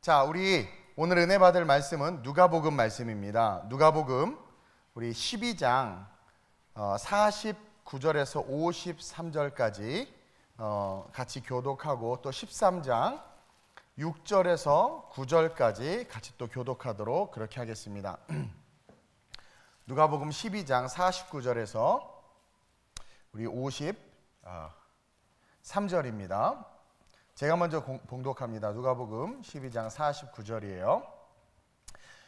자, 우리 오늘 은혜 받을 말씀은 누가복음 말씀입니다. 누가복음 우리 12장 49절에서 53절까지 같이 교독하고, 또 13장 6절에서 9절까지 같이 또 교독하도록 그렇게 하겠습니다. 누가복음 12장 49절에서 우리 53절입니다. 제가 먼저 봉독합니다. 누가복음 12장 49절이에요.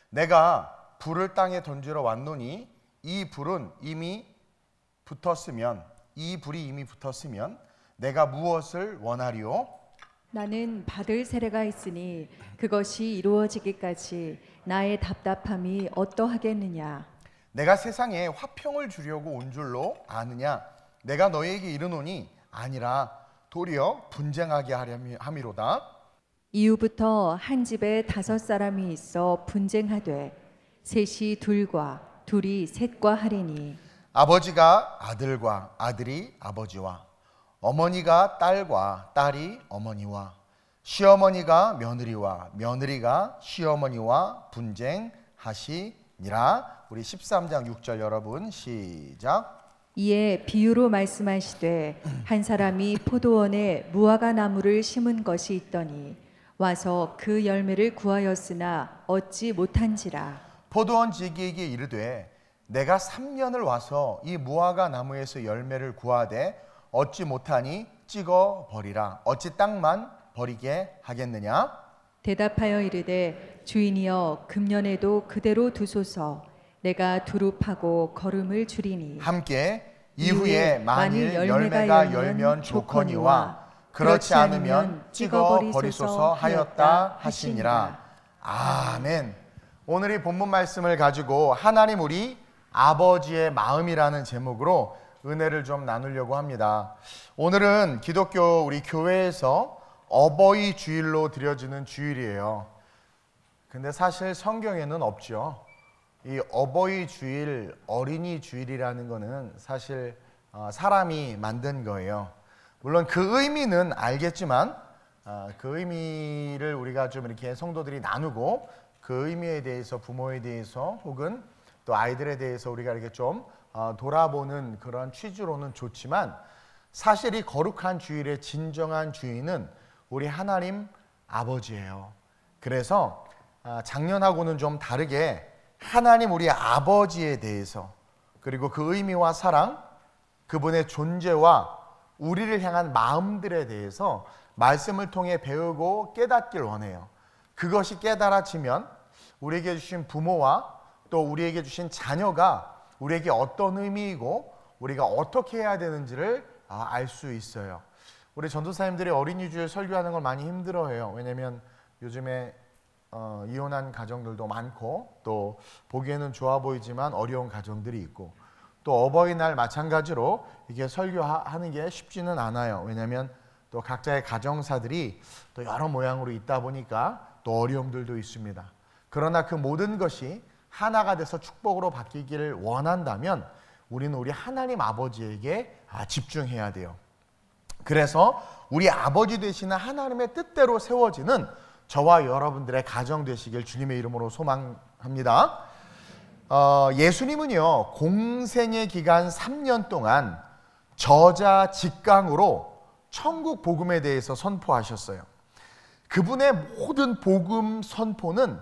내가 불을 땅에 던지러 왔노니 이 불이 이미 붙었으면 내가 무엇을 원하리요? 나는 받을 세례가 있으니 그것이 이루어지기까지 나의 답답함이 어떠하겠느냐. 내가 세상에 화평을 주려고 온 줄로 아느냐? 내가 너희에게 이르노니 아니라 도리어 분쟁하게 함이로다. 이후부터 한 집에 5사람이 있어 분쟁하되 셋이 둘과 둘이 셋과 하리니, 아버지가 아들과 아들이 아버지와, 어머니가 딸과 딸이 어머니와, 시어머니가 며느리와 며느리가 시어머니와 분쟁하시니라. 우리 13장 6절 여러분 시작. 이에 비유로 말씀하시되 한 사람이 포도원에 무화과 나무를 심은 것이 있더니 와서 그 열매를 구하였으나 얻지 못한지라. 포도원 지기에게 이르되 내가 3년을 와서 이 무화과 나무에서 열매를 구하되 얻지 못하니 찍어 버리라. 어찌 땅만 버리게 하겠느냐? 대답하여 이르되 주인이여 금년에도 그대로 두소서. 내가 두루 파고 거름을 주리니 함께 이후에 만일 열매가 열면 좋거니와 그렇지 않으면 찍어 버리소서 하였다 하시니라. 아멘. 오늘 이 본문 말씀을 가지고 하나님 우리 아버지의 마음이라는 제목으로 은혜를 좀 나누려고 합니다. 오늘은 기독교 우리 교회에서 어버이 주일로 드려지는 주일이에요. 근데 사실 성경에는 없죠. 이 어버이 주일, 어린이 주일이라는 거는 사실 사람이 만든 거예요. 물론 그 의미는 알겠지만 그 의미를 우리가 좀 이렇게 성도들이 나누고 그 의미에 대해서 부모에 대해서 혹은 또 아이들에 대해서 우리가 이렇게 좀 돌아보는 그런 취지로는 좋지만, 사실 이 거룩한 주일의 진정한 주인은 우리 하나님 아버지예요. 그래서 작년하고는 좀 다르게 하나님 우리 아버지에 대해서, 그리고 그 의미와 사랑, 그분의 존재와 우리를 향한 마음들에 대해서 말씀을 통해 배우고 깨닫길 원해요. 그것이 깨달아지면 우리에게 주신 부모와 또 우리에게 주신 자녀가 우리에게 어떤 의미이고 우리가 어떻게 해야 되는지를 알 수 있어요. 우리 전도사님들이 어린이 주일 설교하는 걸 많이 힘들어해요. 왜냐하면 요즘에 이혼한 가정들도 많고, 또 보기에는 좋아 보이지만 어려운 가정들이 있고, 또 어버이날 마찬가지로 이게 설교하는 게 쉽지는 않아요. 왜냐하면 또 각자의 가정사들이 또 여러 모양으로 있다 보니까 또 어려움들도 있습니다. 그러나 그 모든 것이 하나가 돼서 축복으로 바뀌기를 원한다면 우리는 우리 하나님 아버지에게 집중해야 돼요. 그래서 우리 아버지 되시는 하나님의 뜻대로 세워지는 저와 여러분들의 가정 되시길 주님의 이름으로 소망합니다. 예수님은요, 공생의 기간 3년 동안 저자 직강으로 천국 복음에 대해서 선포하셨어요. 그분의 모든 복음 선포는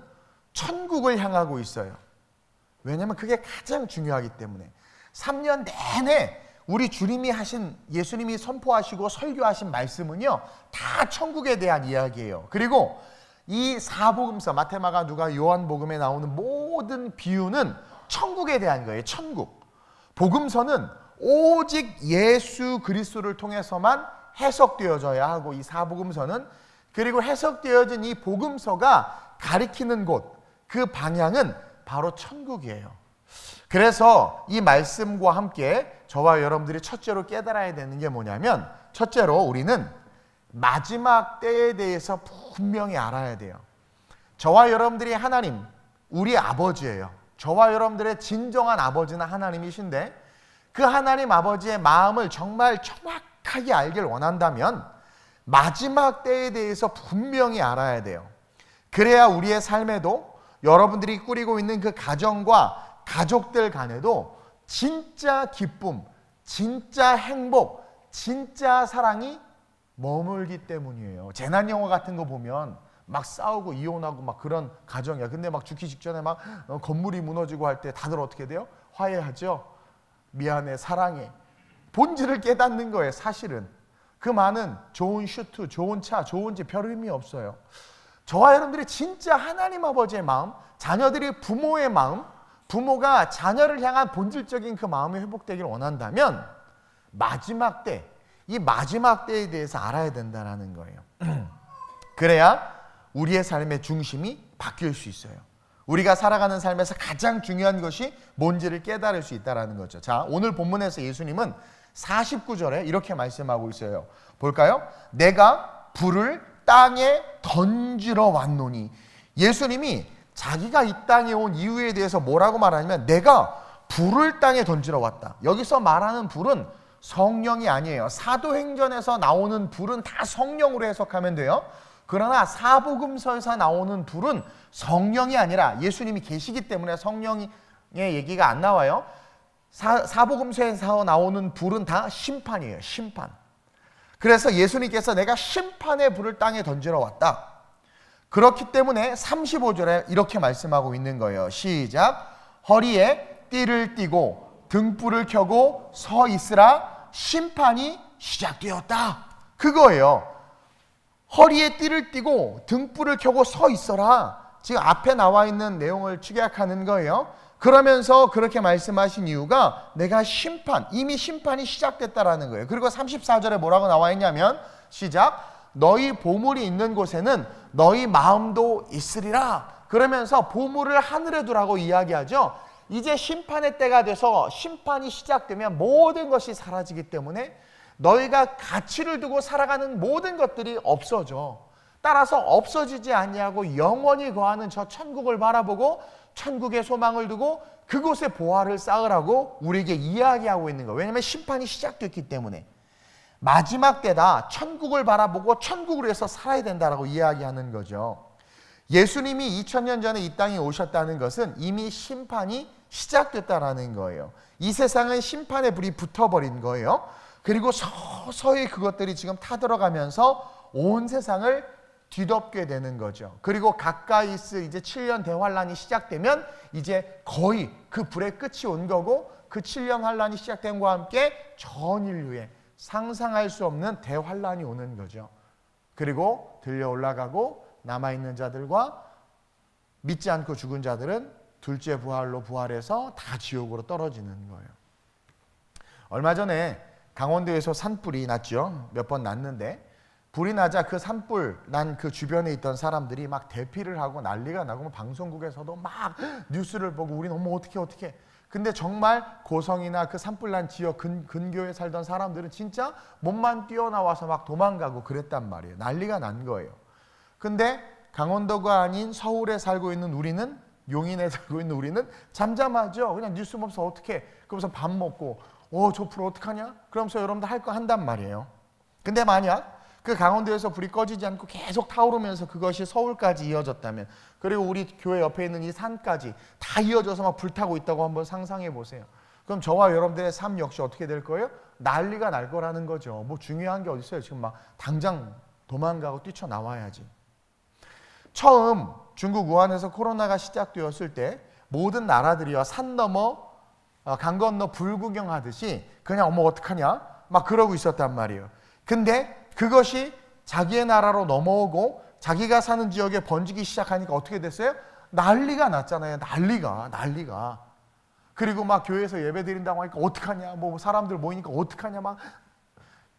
천국을 향하고 있어요. 왜냐하면 그게 가장 중요하기 때문에. 3년 내내 우리 주님이 하신, 예수님이 선포하시고 설교하신 말씀은요, 다 천국에 대한 이야기예요. 그리고 이 사복음서, 마태마가 누가 요한복음에 나오는 모든 비유는 천국에 대한 거예요. 천국. 복음서는 오직 예수 그리스도를 통해서만 해석되어져야 하고, 이 사복음서는, 그리고 해석되어진 이 복음서가 가리키는 곳, 그 방향은 바로 천국이에요. 그래서 이 말씀과 함께 저와 여러분들이 첫째로 깨달아야 되는 게 뭐냐면, 첫째로 우리는 마지막 때에 대해서 분명히 알아야 돼요. 저와 여러분들이 하나님, 우리 아버지예요. 저와 여러분들의 진정한 아버지는 하나님이신데, 그 하나님 아버지의 마음을 정말 정확하게 알길 원한다면 마지막 때에 대해서 분명히 알아야 돼요. 그래야 우리의 삶에도 여러분들이 꾸리고 있는 그 가정과 가족들 간에도 진짜 기쁨, 진짜 행복, 진짜 사랑이 머물기 때문이에요. 재난 영화 같은 거 보면 막 싸우고 이혼하고 막 그런 가정이야. 근데 막 죽기 직전에 막 건물이 무너지고 할 때 다들 어떻게 돼요? 화해하죠. 미안해, 사랑해. 본질을 깨닫는 거예요. 사실은 그 많은 좋은 슈트, 좋은 차, 좋은 집 별 의미 없어요. 저와 여러분들이 진짜 하나님 아버지의 마음, 자녀들이 부모의 마음, 부모가 자녀를 향한 본질적인 그 마음이 회복되기를 원한다면 마지막 때, 이 마지막 때에 대해서 알아야 된다는 거예요. 그래야 우리의 삶의 중심이 바뀔 수 있어요. 우리가 살아가는 삶에서 가장 중요한 것이 뭔지를 깨달을 수 있다는 거죠. 자, 오늘 본문에서 예수님은 49절에 이렇게 말씀하고 있어요. 볼까요? 내가 불을 땅에 던지러 왔노니. 예수님이 자기가 이 땅에 온 이유에 대해서 뭐라고 말하냐면 내가 불을 땅에 던지러 왔다. 여기서 말하는 불은 성령이 아니에요. 사도행전에서 나오는 불은 다 성령으로 해석하면 돼요. 그러나 사복음서에서 나오는 불은 성령이 아니라 예수님이 계시기 때문에 성령의 얘기가 안 나와요. 사복음서에서 나오는 불은 다 심판이에요. 심판. 그래서 예수님께서 내가 심판의 불을 땅에 던지러 왔다. 그렇기 때문에 35절에 이렇게 말씀하고 있는 거예요. 시작. 허리에 띠를 띠고 등불을 켜고 서 있으라. 심판이 시작되었다. 그거예요. 허리에 띠를 띠고 등불을 켜고 서 있어라. 지금 앞에 나와 있는 내용을 축약하는 거예요. 그러면서 그렇게 말씀하신 이유가 내가 이미 심판이 시작됐다라는 거예요. 그리고 34절에 뭐라고 나와 있냐면 시작. 너희 보물이 있는 곳에는 너희 마음도 있으리라. 그러면서 보물을 하늘에 두라고 이야기하죠. 이제 심판의 때가 돼서 심판이 시작되면 모든 것이 사라지기 때문에 너희가 가치를 두고 살아가는 모든 것들이 없어져. 따라서 없어지지 아니하고 영원히 거하는 저 천국을 바라보고 천국의 소망을 두고 그곳에 보화를 쌓으라고 우리에게 이야기하고 있는 거예요. 왜냐하면 심판이 시작됐기 때문에. 마지막 때다 천국을 바라보고 천국을 위해서 살아야 된다라고 이야기하는 거죠. 예수님이 2000년 전에 이 땅에 오셨다는 것은 이미 심판이 시작됐다라는 거예요. 이 세상은 심판의 불이 붙어버린 거예요. 그리고 서서히 그것들이 지금 타들어가면서 온 세상을 뒤덮게 되는 거죠. 그리고 가까이스 이제 7년 대환란이 시작되면 이제 거의 그 불의 끝이 온 거고 그 7년 환란이 시작됨과 함께 전 인류에 상상할 수 없는 대환란이 오는 거죠. 그리고 들려 올라가고 남아있는 자들과 믿지 않고 죽은 자들은 둘째 부활로 부활해서 다 지옥으로 떨어지는 거예요. 얼마 전에 강원도에서 산불이 났죠. 몇 번 났는데 불이 나자 그 산불 난 그 주변에 있던 사람들이 막 대피를 하고 난리가 나고 방송국에서도 막 뉴스를 보고 우리는 어떻게 근데 정말 고성이나 그 산불 난 지역 근교에 살던 사람들은 진짜 몸만 뛰어나와서 막 도망가고 그랬단 말이에요. 난리가 난 거예요. 근데 강원도가 아닌 서울에 살고 있는 우리는, 용인에 살고 있는 우리는 잠잠하죠. 그냥 뉴스 보면서 어떻게, 그러면서 밥 먹고 저 불 어떡하냐? 그러면서 여러분들 할 거 한단 말이에요. 근데 만약 그 강원도에서 불이 꺼지지 않고 계속 타오르면서 그것이 서울까지 이어졌다면, 그리고 우리 교회 옆에 있는 이 산까지 다 이어져서 막 불타고 있다고 한번 상상해 보세요. 그럼 저와 여러분들의 삶 역시 어떻게 될 거예요? 난리가 날 거라는 거죠. 뭐 중요한 게 어디 있어요? 지금 막 당장 도망가고 뛰쳐나와야지. 처음 중국 우한에서 코로나가 시작되었을 때 모든 나라들이요 산 넘어 강 건너 불구경하듯이 그냥 어떡하냐 막 그러고 있었단 말이에요. 근데 그것이 자기의 나라로 넘어오고 자기가 사는 지역에 번지기 시작하니까 어떻게 됐어요? 난리가 났잖아요. 난리가. 그리고 막 교회에서 예배 드린다고 하니까 어떡하냐, 뭐 사람들 모이니까 어떡하냐 막.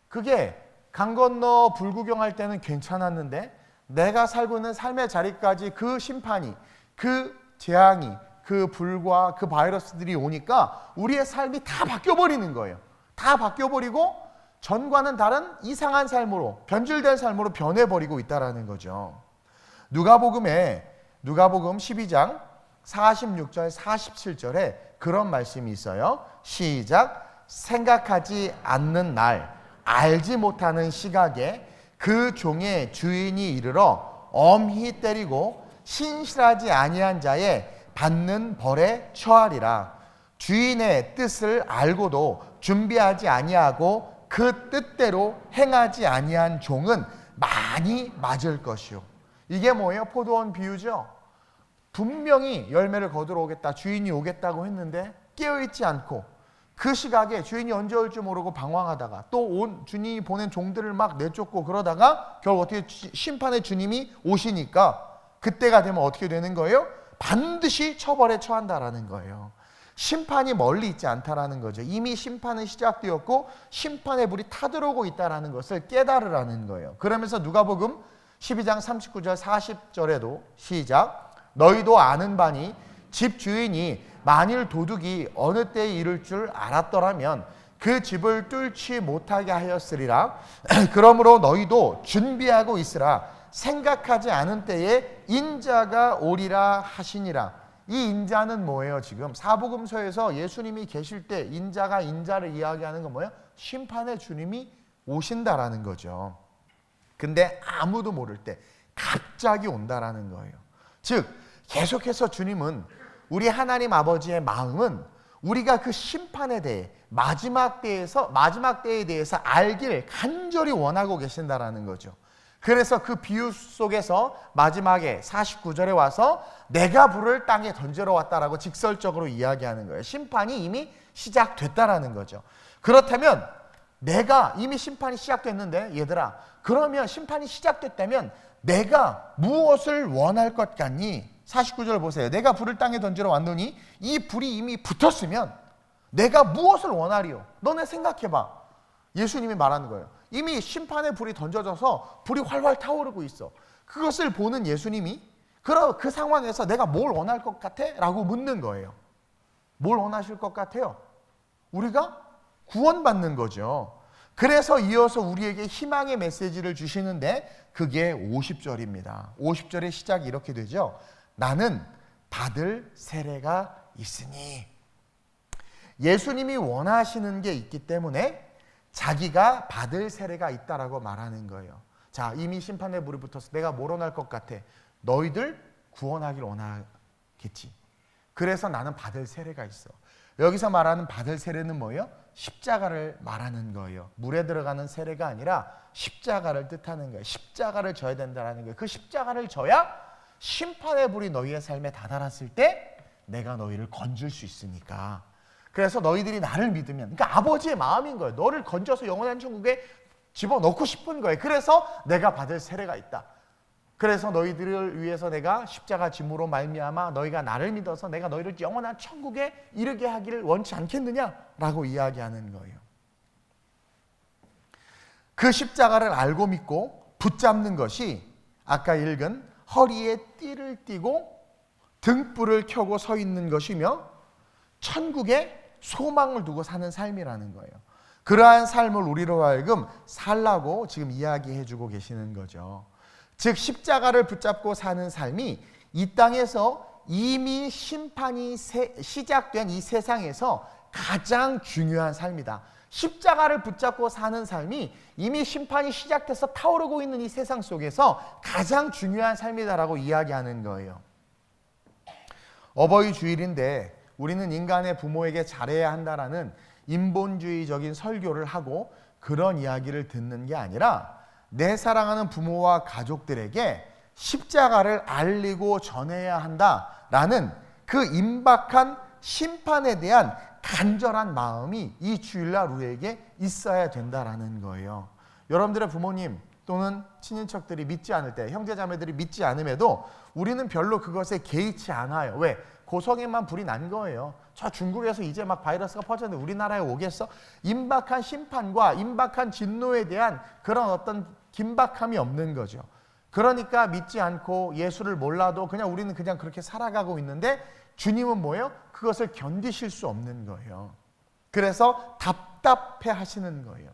그게 강 건너 불구경할 때는 괜찮았는데 내가 살고 있는 삶의 자리까지 그 심판이, 그 재앙이, 그 불과 그 바이러스들이 오니까 우리의 삶이 다 바뀌어버리는 거예요. 다 바뀌어버리고 전과는 다른 이상한 삶으로, 변질된 삶으로 변해버리고 있다는 거죠. 누가복음 12장 46절 47절에 그런 말씀이 있어요. 시작. 생각하지 않는 날, 알지 못하는 시각에 그 종의 주인이 이르러 엄히 때리고 신실하지 아니한 자의 받는 벌에 처하리라. 주인의 뜻을 알고도 준비하지 아니하고 그 뜻대로 행하지 아니한 종은 많이 맞을 것이요. 이게 뭐예요? 포도원 비유죠. 분명히 열매를 거두러 오겠다, 주인이 오겠다고 했는데 깨어있지 않고 그 시각에 주인이 언제 올지 모르고 방황하다가 또 주님이 보낸 종들을 막 내쫓고 그러다가 결국 어떻게 심판의 주님이 오시니까 그때가 되면 어떻게 되는 거예요? 반드시 처벌에 처한다라는 거예요. 심판이 멀리 있지 않다라는 거죠. 이미 심판은 시작되었고 심판의 불이 타들어오고 있다라는 것을 깨달으라는 거예요. 그러면서 누가복음 12장 39절 40절에도 시작. 너희도 아는 바니 집 주인이 만일 도둑이 어느 때에 이를 줄 알았더라면 그 집을 뚫지 못하게 하였으리라. 그러므로 너희도 준비하고 있으라. 생각하지 않은 때에 인자가 오리라 하시니라. 이 인자는 뭐예요? 지금 사복음서에서 예수님이 계실 때 인자를 이야기하는 건 뭐예요? 심판의 주님이 오신다라는 거죠. 근데 아무도 모를 때 갑자기 온다라는 거예요. 즉 계속해서 주님은 우리 하나님 아버지의 마음은 우리가 그 심판에 대해 마지막 때에 대해서 알기를 간절히 원하고 계신다라는 거죠. 그래서 그 비유 속에서 마지막에 49절에 와서 내가 불을 땅에 던지러 왔다라고 직설적으로 이야기하는 거예요. 심판이 이미 시작됐다라는 거죠. 그렇다면 내가 이미 심판이 시작됐는데 얘들아, 그러면 심판이 시작됐다면 내가 무엇을 원할 것 같니? 49절 보세요. 내가 불을 땅에 던지러 왔노니 이 불이 이미 붙었으면 내가 무엇을 원하리요? 너네 생각해봐. 예수님이 말하는 거예요. 이미 심판의 불이 던져져서 불이 활활 타오르고 있어. 그것을 보는 예수님이 그 상황에서 내가 뭘 원할 것 같아? 라고 묻는 거예요. 뭘 원하실 것 같아요? 우리가 구원받는 거죠. 그래서 이어서 우리에게 희망의 메시지를 주시는데 그게 50절입니다. 50절의 시작이 이렇게 되죠. 나는 받을 세례가 있으니. 예수님이 원하시는 게 있기 때문에 자기가 받을 세례가 있다라고 말하는 거예요. 자, 이미 심판의 불이 붙어서 내가 뭘 원할 것 같아? 너희들 구원하길 원하겠지. 그래서 나는 받을 세례가 있어. 여기서 말하는 받을 세례는 뭐예요? 십자가를 말하는 거예요. 물에 들어가는 세례가 아니라 십자가를 뜻하는 거예요. 십자가를 져야 된다는 거예요. 그 십자가를 져야 심판의 불이 너희의 삶에 다다랐을 때 내가 너희를 건질 수 있으니까. 그래서 너희들이 나를 믿으면, 그러니까 아버지의 마음인 거예요. 너를 건져서 영원한 천국에 집어넣고 싶은 거예요. 그래서 내가 받을 세례가 있다. 그래서 너희들을 위해서 내가 십자가 짐으로 말미암아 너희가 나를 믿어서 내가 너희를 영원한 천국에 이르게 하기를 원치 않겠느냐라고 이야기하는 거예요. 그 십자가를 알고 믿고 붙잡는 것이 아까 읽은 허리에 띠를 띠고 등불을 켜고 서 있는 것이며 천국에 소망을 두고 사는 삶이라는 거예요. 그러한 삶을 우리로 하여금 살라고 지금 이야기해 주고 계시는 거죠. 즉 십자가를 붙잡고 사는 삶이 이 땅에서 이미 심판이 시작된 이 세상에서 가장 중요한 삶이다. 십자가를 붙잡고 사는 삶이 이미 심판이 시작돼서 타오르고 있는 이 세상 속에서 가장 중요한 삶이다라고 이야기하는 거예요. 어버이 주일인데 우리는 인간의 부모에게 잘해야 한다라는 인본주의적인 설교를 하고 그런 이야기를 듣는 게 아니라 내 사랑하는 부모와 가족들에게 십자가를 알리고 전해야 한다라는 그 임박한 심판에 대한 간절한 마음이 이 주일날 우리에게 있어야 된다라는 거예요. 여러분들의 부모님 또는 친인척들이 믿지 않을 때, 형제자매들이 믿지 않음에도 우리는 별로 그것에 개의치 않아요. 왜? 고성에만 불이 난 거예요. 저 중국에서 이제 막 바이러스가 퍼졌는데 우리나라에 오겠어? 임박한 심판과 임박한 진노에 대한 그런 어떤 긴박함이 없는 거죠. 그러니까 믿지 않고 예수를 몰라도 그냥 우리는 그냥 그렇게 살아가고 있는데 주님은 뭐예요? 그것을 견디실 수 없는 거예요. 그래서 답답해 하시는 거예요.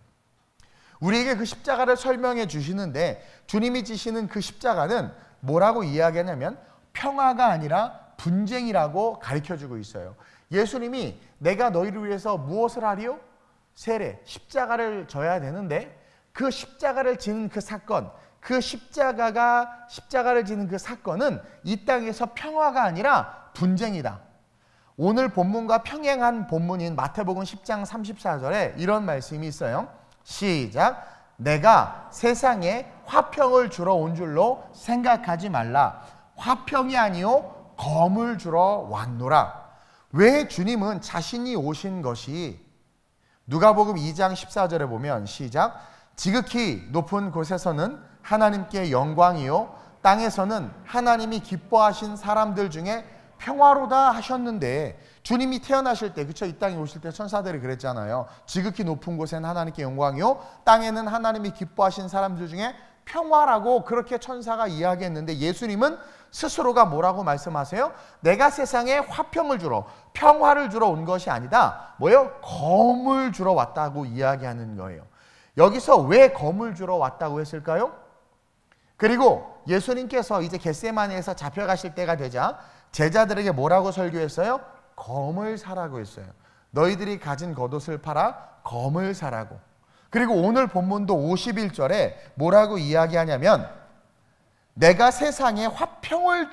우리에게 그 십자가를 설명해 주시는데 주님이 지시는 그 십자가는 뭐라고 이야기하냐면 평화가 아니라 분쟁이라고 가르쳐주고 있어요. 예수님이 내가 너희를 위해서 무엇을 하리요? 세례, 십자가를 져야 되는데 그 십자가를 지는 그 사건, 그 십자가를 지는 그 사건은 이 땅에서 평화가 아니라 분쟁이다. 오늘 본문과 평행한 본문인 마태복음 10장 34절에 이런 말씀이 있어요. 시작. 내가 세상에 화평을 주러 온 줄로 생각하지 말라. 화평이 아니요 검을 주러 왔노라. 왜 주님은 자신이 오신 것이 누가복음 2장 14절에 보면 시작. 지극히 높은 곳에서는 하나님께 영광이요 땅에서는 하나님이 기뻐하신 사람들 중에 평화로다 하셨는데, 주님이 태어나실 때, 그쵸? 이 땅에 오실 때 천사들이 그랬잖아요. 지극히 높은 곳에는 하나님께 영광이요 땅에는 하나님이 기뻐하신 사람들 중에 평화라고 그렇게 천사가 이야기했는데, 예수님은 스스로가 뭐라고 말씀하세요? 내가 세상에 화평을 주러, 평화를 주러 온 것이 아니다. 뭐예요? 검을 주러 왔다고 이야기하는 거예요. 여기서 왜 검을 주러 왔다고 했을까요? 그리고 예수님께서 이제 겟세마네에서 잡혀가실 때가 되자 제자들에게 뭐라고 설교했어요? 검을 사라고 했어요. 너희들이 가진 겉옷을 팔아 검을 사라고. 그리고 오늘 본문도 51절에 뭐라고 이야기하냐면, 내가 세상에 화평을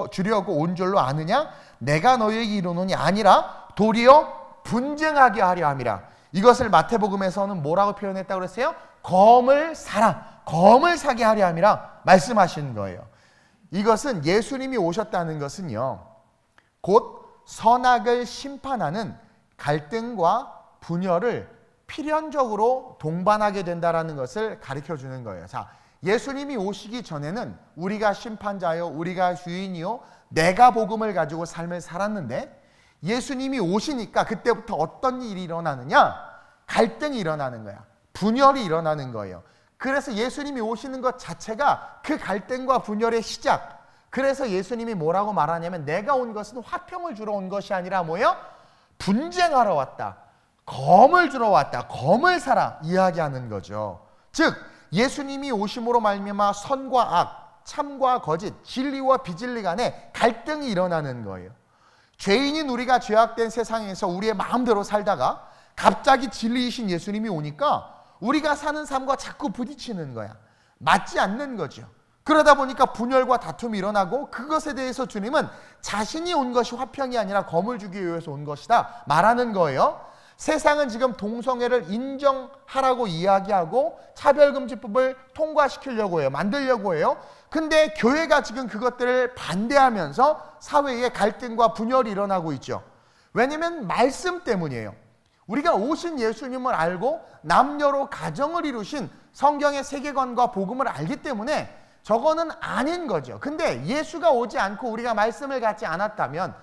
주려고 온 줄로 아느냐? 내가 너희에게 이르노니 아니라 도리어 분쟁하게 하려 함이라. 이것을 마태복음에서는 뭐라고 표현했다고 그랬어요? 검을 사라, 검을 사게 하려 함이라 말씀하신 거예요. 이것은 예수님이 오셨다는 것은요, 곧 선악을 심판하는 갈등과 분열을 필연적으로 동반하게 된다는 것을 가르쳐주는 거예요. 자, 예수님이 오시기 전에는 우리가 심판자요, 우리가 주인이요, 내가 복음을 가지고 삶을 살았는데, 예수님이 오시니까 그때부터 어떤 일이 일어나느냐? 갈등이 일어나는 거야. 분열이 일어나는 거예요. 그래서 예수님이 오시는 것 자체가 그 갈등과 분열의 시작. 그래서 예수님이 뭐라고 말하냐면, 내가 온 것은 화평을 주러 온 것이 아니라 뭐예요? 분쟁하러 왔다. 검을 주러 왔다. 검을 사라 이야기하는 거죠. 즉 예수님이 오심으로 말미암아 선과 악, 참과 거짓, 진리와 비진리 간에 갈등이 일어나는 거예요. 죄인인 우리가 죄악된 세상에서 우리의 마음대로 살다가 갑자기 진리이신 예수님이 오니까 우리가 사는 삶과 자꾸 부딪히는 거야. 맞지 않는 거죠. 그러다 보니까 분열과 다툼이 일어나고, 그것에 대해서 주님은 자신이 온 것이 화평이 아니라 검을 주기 위해서 온 것이다 말하는 거예요. 세상은 지금 동성애를 인정하라고 이야기하고 차별금지법을 통과시키려고 해요. 만들려고 해요. 근데 교회가 지금 그것들을 반대하면서 사회에 갈등과 분열이 일어나고 있죠. 왜냐면 말씀 때문이에요. 우리가 오신 예수님을 알고 남녀로 가정을 이루신 성경의 세계관과 복음을 알기 때문에 저거는 아닌 거죠. 근데 예수가 오지 않고 우리가 말씀을 갖지 않았다면,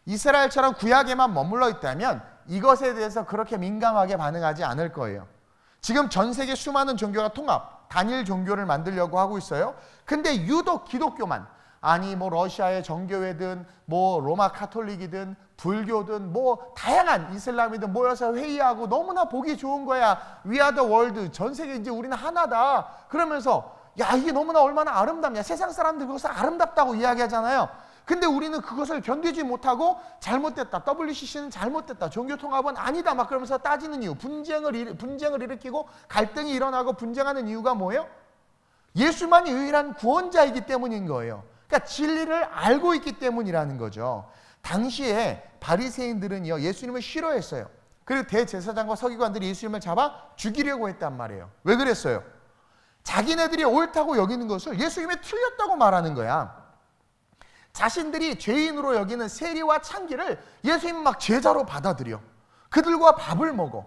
이스라엘처럼 구약에만 머물러 있다면 이것에 대해서 그렇게 민감하게 반응하지 않을 거예요. 지금 전 세계 수많은 종교가 통합, 단일 종교를 만들려고 하고 있어요. 근데 유독 기독교만, 아니 뭐 러시아의 정교회든 뭐 로마 카톨릭이든 불교든 뭐 다양한 이슬람이든 모여서 회의하고 너무나 보기 좋은 거야. We are the world. 전 세계 이제 우리는 하나다. 그러면서 야, 이게 너무나 얼마나 아름답냐. 세상 사람들 그것을 아름답다고 이야기하잖아요. 근데 우리는 그것을 견디지 못하고 잘못됐다. WCC는 잘못됐다. 종교통합은 아니다. 막 그러면서 따지는 이유. 분쟁을 일으키고 갈등이 일어나고 분쟁하는 이유가 뭐예요? 예수만이 유일한 구원자이기 때문인 거예요. 그러니까 진리를 알고 있기 때문이라는 거죠. 당시에 바리새인들은요, 예수님을 싫어했어요. 그리고 대제사장과 서기관들이 예수님을 잡아 죽이려고 했단 말이에요. 왜 그랬어요? 자기네들이 옳다고 여기는 것을 예수님이 틀렸다고 말하는 거야. 자신들이 죄인으로 여기는 세리와 창기를 예수님 막 제자로 받아들여. 그들과 밥을 먹어.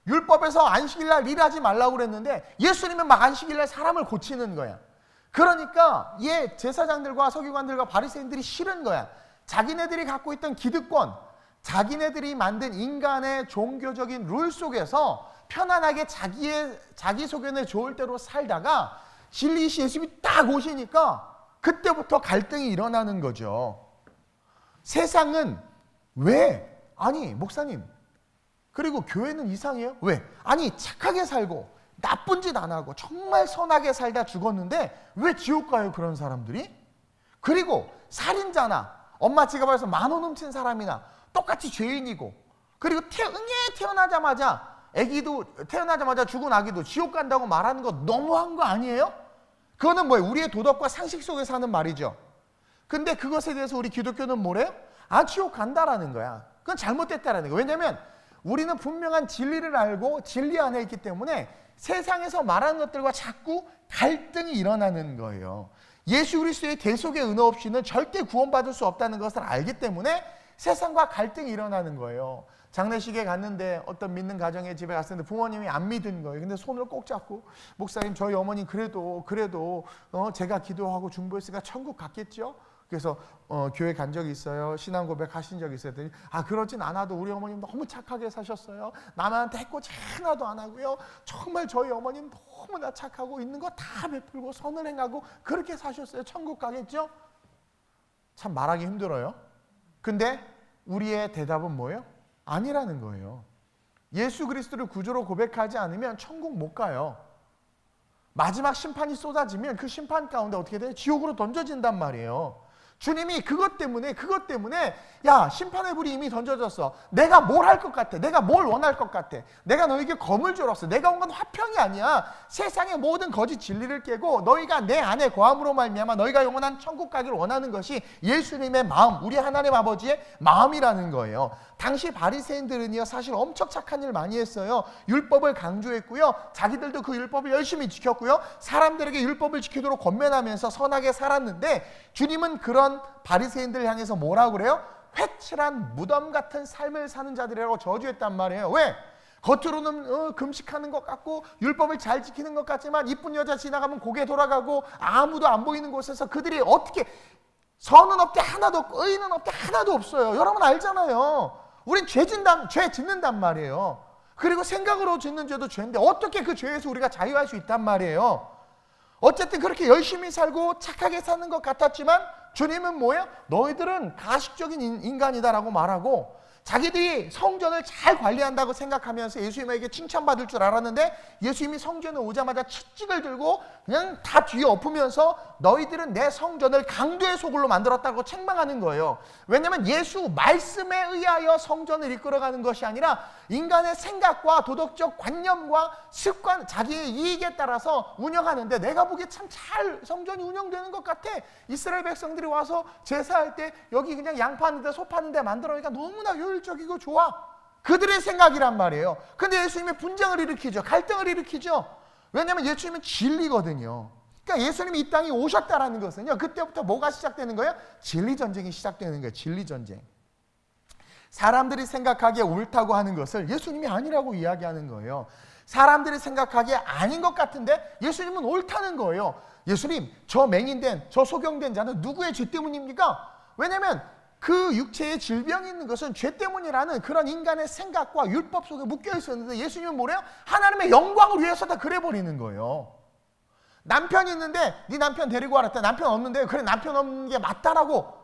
율법에서 안식일날 일하지 말라고 그랬는데 예수님은 막 안식일날 사람을 고치는 거야. 그러니까 제사장들과 서기관들과 바리새인들이 싫은 거야. 자기네들이 갖고 있던 기득권, 자기네들이 만든 인간의 종교적인 룰 속에서 편안하게 자기 소견에 좋을 대로 살다가 진리이신 예수님이 딱 오시니까 그때부터 갈등이 일어나는 거죠. 세상은 왜? 아니 목사님, 그리고 교회는 이상해요? 왜? 아니 착하게 살고 나쁜 짓 안 하고 정말 선하게 살다 죽었는데 왜 지옥 가요, 그런 사람들이? 그리고 살인자나 엄마 지갑에서 10,000원 훔친 사람이나 똑같이 죄인이고, 그리고 태어나자마자 죽은 아기도 지옥 간다고 말하는 거 너무한 거 아니에요? 그거는 뭐예요? 우리의 도덕과 상식 속에서 하는 말이죠. 근데 그것에 대해서 우리 기독교는 뭐래요? 아, 지옥 간다라는 거야. 그건 잘못됐다라는 거예요. 왜냐하면 우리는 분명한 진리를 알고 진리 안에 있기 때문에 세상에서 말하는 것들과 자꾸 갈등이 일어나는 거예요. 예수 그리스도의 대속의 은혜 없이는 절대 구원받을 수 없다는 것을 알기 때문에 세상과 갈등이 일어나는 거예요. 장례식에 갔는데 어떤 믿는 가정의 집에 갔었는데 부모님이 안 믿은 거예요. 근데 손을 꼭 잡고 목사님 저희 어머님 그래도 제가 기도하고 중보했으니까 천국 갔겠죠? 그래서 교회 간 적이 있어요. 신앙 고백 하신 적이 있어요. 그랬더니 그러진 않아도 우리 어머님 너무 착하게 사셨어요. 남한테 해코지 하나도 안 하고요. 정말 저희 어머님 너무나 착하고 있는 거 다 베풀고 선을 행하고 그렇게 사셨어요. 천국 가겠죠? 참 말하기 힘들어요. 근데 우리의 대답은 뭐예요? 아니라는 거예요. 예수 그리스도를 구주로 고백하지 않으면 천국 못 가요. 마지막 심판이 쏟아지면 그 심판 가운데 어떻게 돼요? 지옥으로 던져진단 말이에요. 주님이 그것 때문에 야, 심판의 불이 이미 던져졌어. 내가 뭘 할 것 같아? 내가 뭘 원할 것 같아? 내가 너에게 검을 줄었어. 내가 온 건 화평이 아니야. 세상의 모든 거짓 진리를 깨고 너희가 내 안에 거함으로 말미암아 너희가 영원한 천국 가기를 원하는 것이 예수님의 마음, 우리 하나님 아버지의 마음이라는 거예요. 당시 바리새인들은요 사실 엄청 착한 일 많이 했어요. 율법을 강조했고요. 자기들도 그 율법을 열심히 지켰고요. 사람들에게 율법을 지키도록 권면하면서 선하게 살았는데 주님은 그런 바리새인들을 향해서 뭐라고 그래요? 회칠한 무덤 같은 삶을 사는 자들이라고 저주했단 말이에요. 왜? 겉으로는 금식하는 것 같고 율법을 잘 지키는 것 같지만 이쁜 여자 지나가면 고개 돌아가고 아무도 안 보이는 곳에서 그들이 어떻게 선은 없대 하나도 없고 의는 없대 하나도 없어요. 여러분 알잖아요. 우린 죄 짓는단 말이에요. 그리고 생각으로 짓는 죄도 죄인데 어떻게 그 죄에서 우리가 자유할 수 있단 말이에요. 어쨌든 그렇게 열심히 살고 착하게 사는 것 같았지만 주님은 뭐예요? 너희들은 가식적인 인간이다라고 말하고 자기들이 성전을 잘 관리한다고 생각하면서 예수님에게 칭찬받을 줄 알았는데 예수님이 성전에 오자마자 채찍을 들고 그냥 다 뒤에 엎으면서 너희들은 내 성전을 강도의 소굴로 만들었다고 책망하는 거예요. 왜냐하면 예수 말씀에 의하여 성전을 이끌어가는 것이 아니라 인간의 생각과 도덕적 관념과 습관, 자기의 이익에 따라서 운영하는데 내가 보기에 참 잘 성전이 운영되는 것 같아. 이스라엘 백성들이 와서 제사할 때 여기 그냥 양 파는데 소 파는데 만들어니까 너무나 효율적이고 좋아. 그들의 생각이란 말이에요. 근데 예수님이 분쟁을 일으키죠. 갈등을 일으키죠. 왜냐하면 예수님은 진리거든요. 그러니까 예수님이 이 땅에 오셨다라는 것은요. 그때부터 뭐가 시작되는 거예요? 진리 전쟁이 시작되는 거예요. 진리 전쟁. 사람들이 생각하기에 옳다고 하는 것을 예수님이 아니라고 이야기하는 거예요. 사람들이 생각하기에 아닌 것 같은데 예수님은 옳다는 거예요. 예수님, 저 맹인된, 저 소경된 자는 누구의 죄 때문입니까? 왜냐하면 그 육체에 질병이 있는 것은 죄 때문이라는 그런 인간의 생각과 율법 속에 묶여 있었는데 예수님은 뭐래요? 하나님의 영광을 위해서 다 그래버리는 거예요. 남편이 있는데 네 남편 데리고 와라. 남편 없는데 그래 남편 없는 게 맞다라고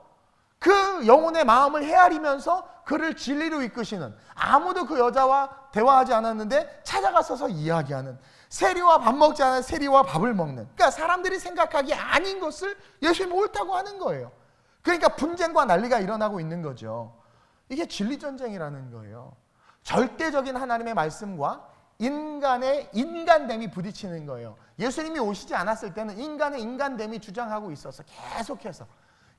그 영혼의 마음을 헤아리면서 그를 진리로 이끄시는, 아무도 그 여자와 대화하지 않았는데 찾아가서서 이야기하는, 세리와 밥 먹지 않은 세리와 밥을 먹는, 그러니까 사람들이 생각하기 아닌 것을 예수님이 옳다고 하는 거예요. 그러니까 분쟁과 난리가 일어나고 있는 거죠. 이게 진리전쟁이라는 거예요. 절대적인 하나님의 말씀과 인간의 인간됨이 부딪히는 거예요. 예수님이 오시지 않았을 때는 인간의 인간됨이 주장하고 있어서 계속해서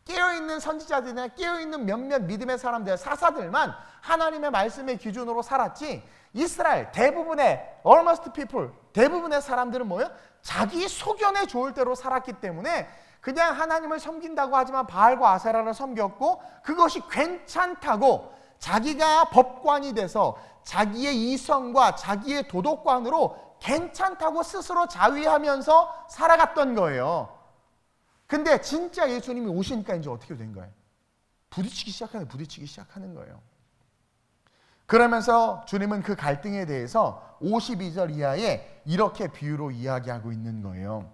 깨어있는 선지자들이나 깨어있는 몇몇 믿음의 사람들, 사사들만 하나님의 말씀의 기준으로 살았지, 이스라엘 대부분의 almost people, 대부분의 사람들은 뭐예요? 자기 소견에 좋을 대로 살았기 때문에 그냥 하나님을 섬긴다고 하지만 바알과 아세라를 섬겼고 그것이 괜찮다고 자기가 법관이 돼서 자기의 이성과 자기의 도덕관으로 괜찮다고 스스로 자위하면서 살아갔던 거예요. 근데 진짜 예수님이 오시니까 이제 어떻게 된 거예요? 부딪히기 시작하는 거예요. 그러면서 주님은 그 갈등에 대해서 52절 이하에 이렇게 비유로 이야기하고 있는 거예요.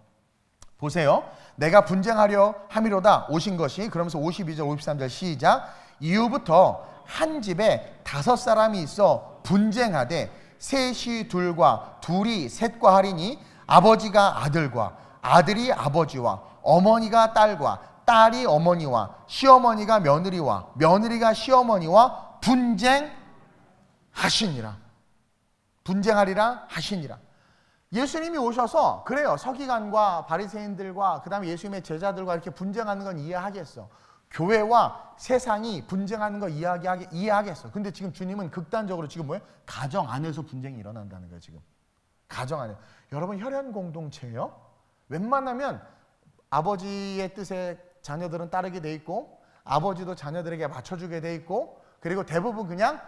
보세요. 내가 분쟁하려 함이로다 오신 것이, 그러면서 52절 53절 시작. 이후부터 한 집에 5사람이 있어 분쟁하되 셋이 둘과 둘이 셋과 하리니 아버지가 아들과 아들이 아버지와 어머니가 딸과 딸이 어머니와 시어머니가 며느리와 며느리가 시어머니와 분쟁하시니라. 분쟁하리라 하시니라. 예수님이 오셔서 그래요. 서기관과 바리새인들과 그 다음에 예수님의 제자들과 이렇게 분쟁하는 건 이해하겠어. 교회와 세상이 분쟁하는 거 이해하겠어. 근데 지금 주님은 극단적으로 지금 뭐예요? 가정 안에서 분쟁이 일어난다는 거예요. 지금 가정 안에. 여러분, 혈연 공동체예요. 웬만하면 아버지의 뜻에 자녀들은 따르게 돼 있고, 아버지도 자녀들에게 맞춰주게 돼 있고, 그리고 대부분 그냥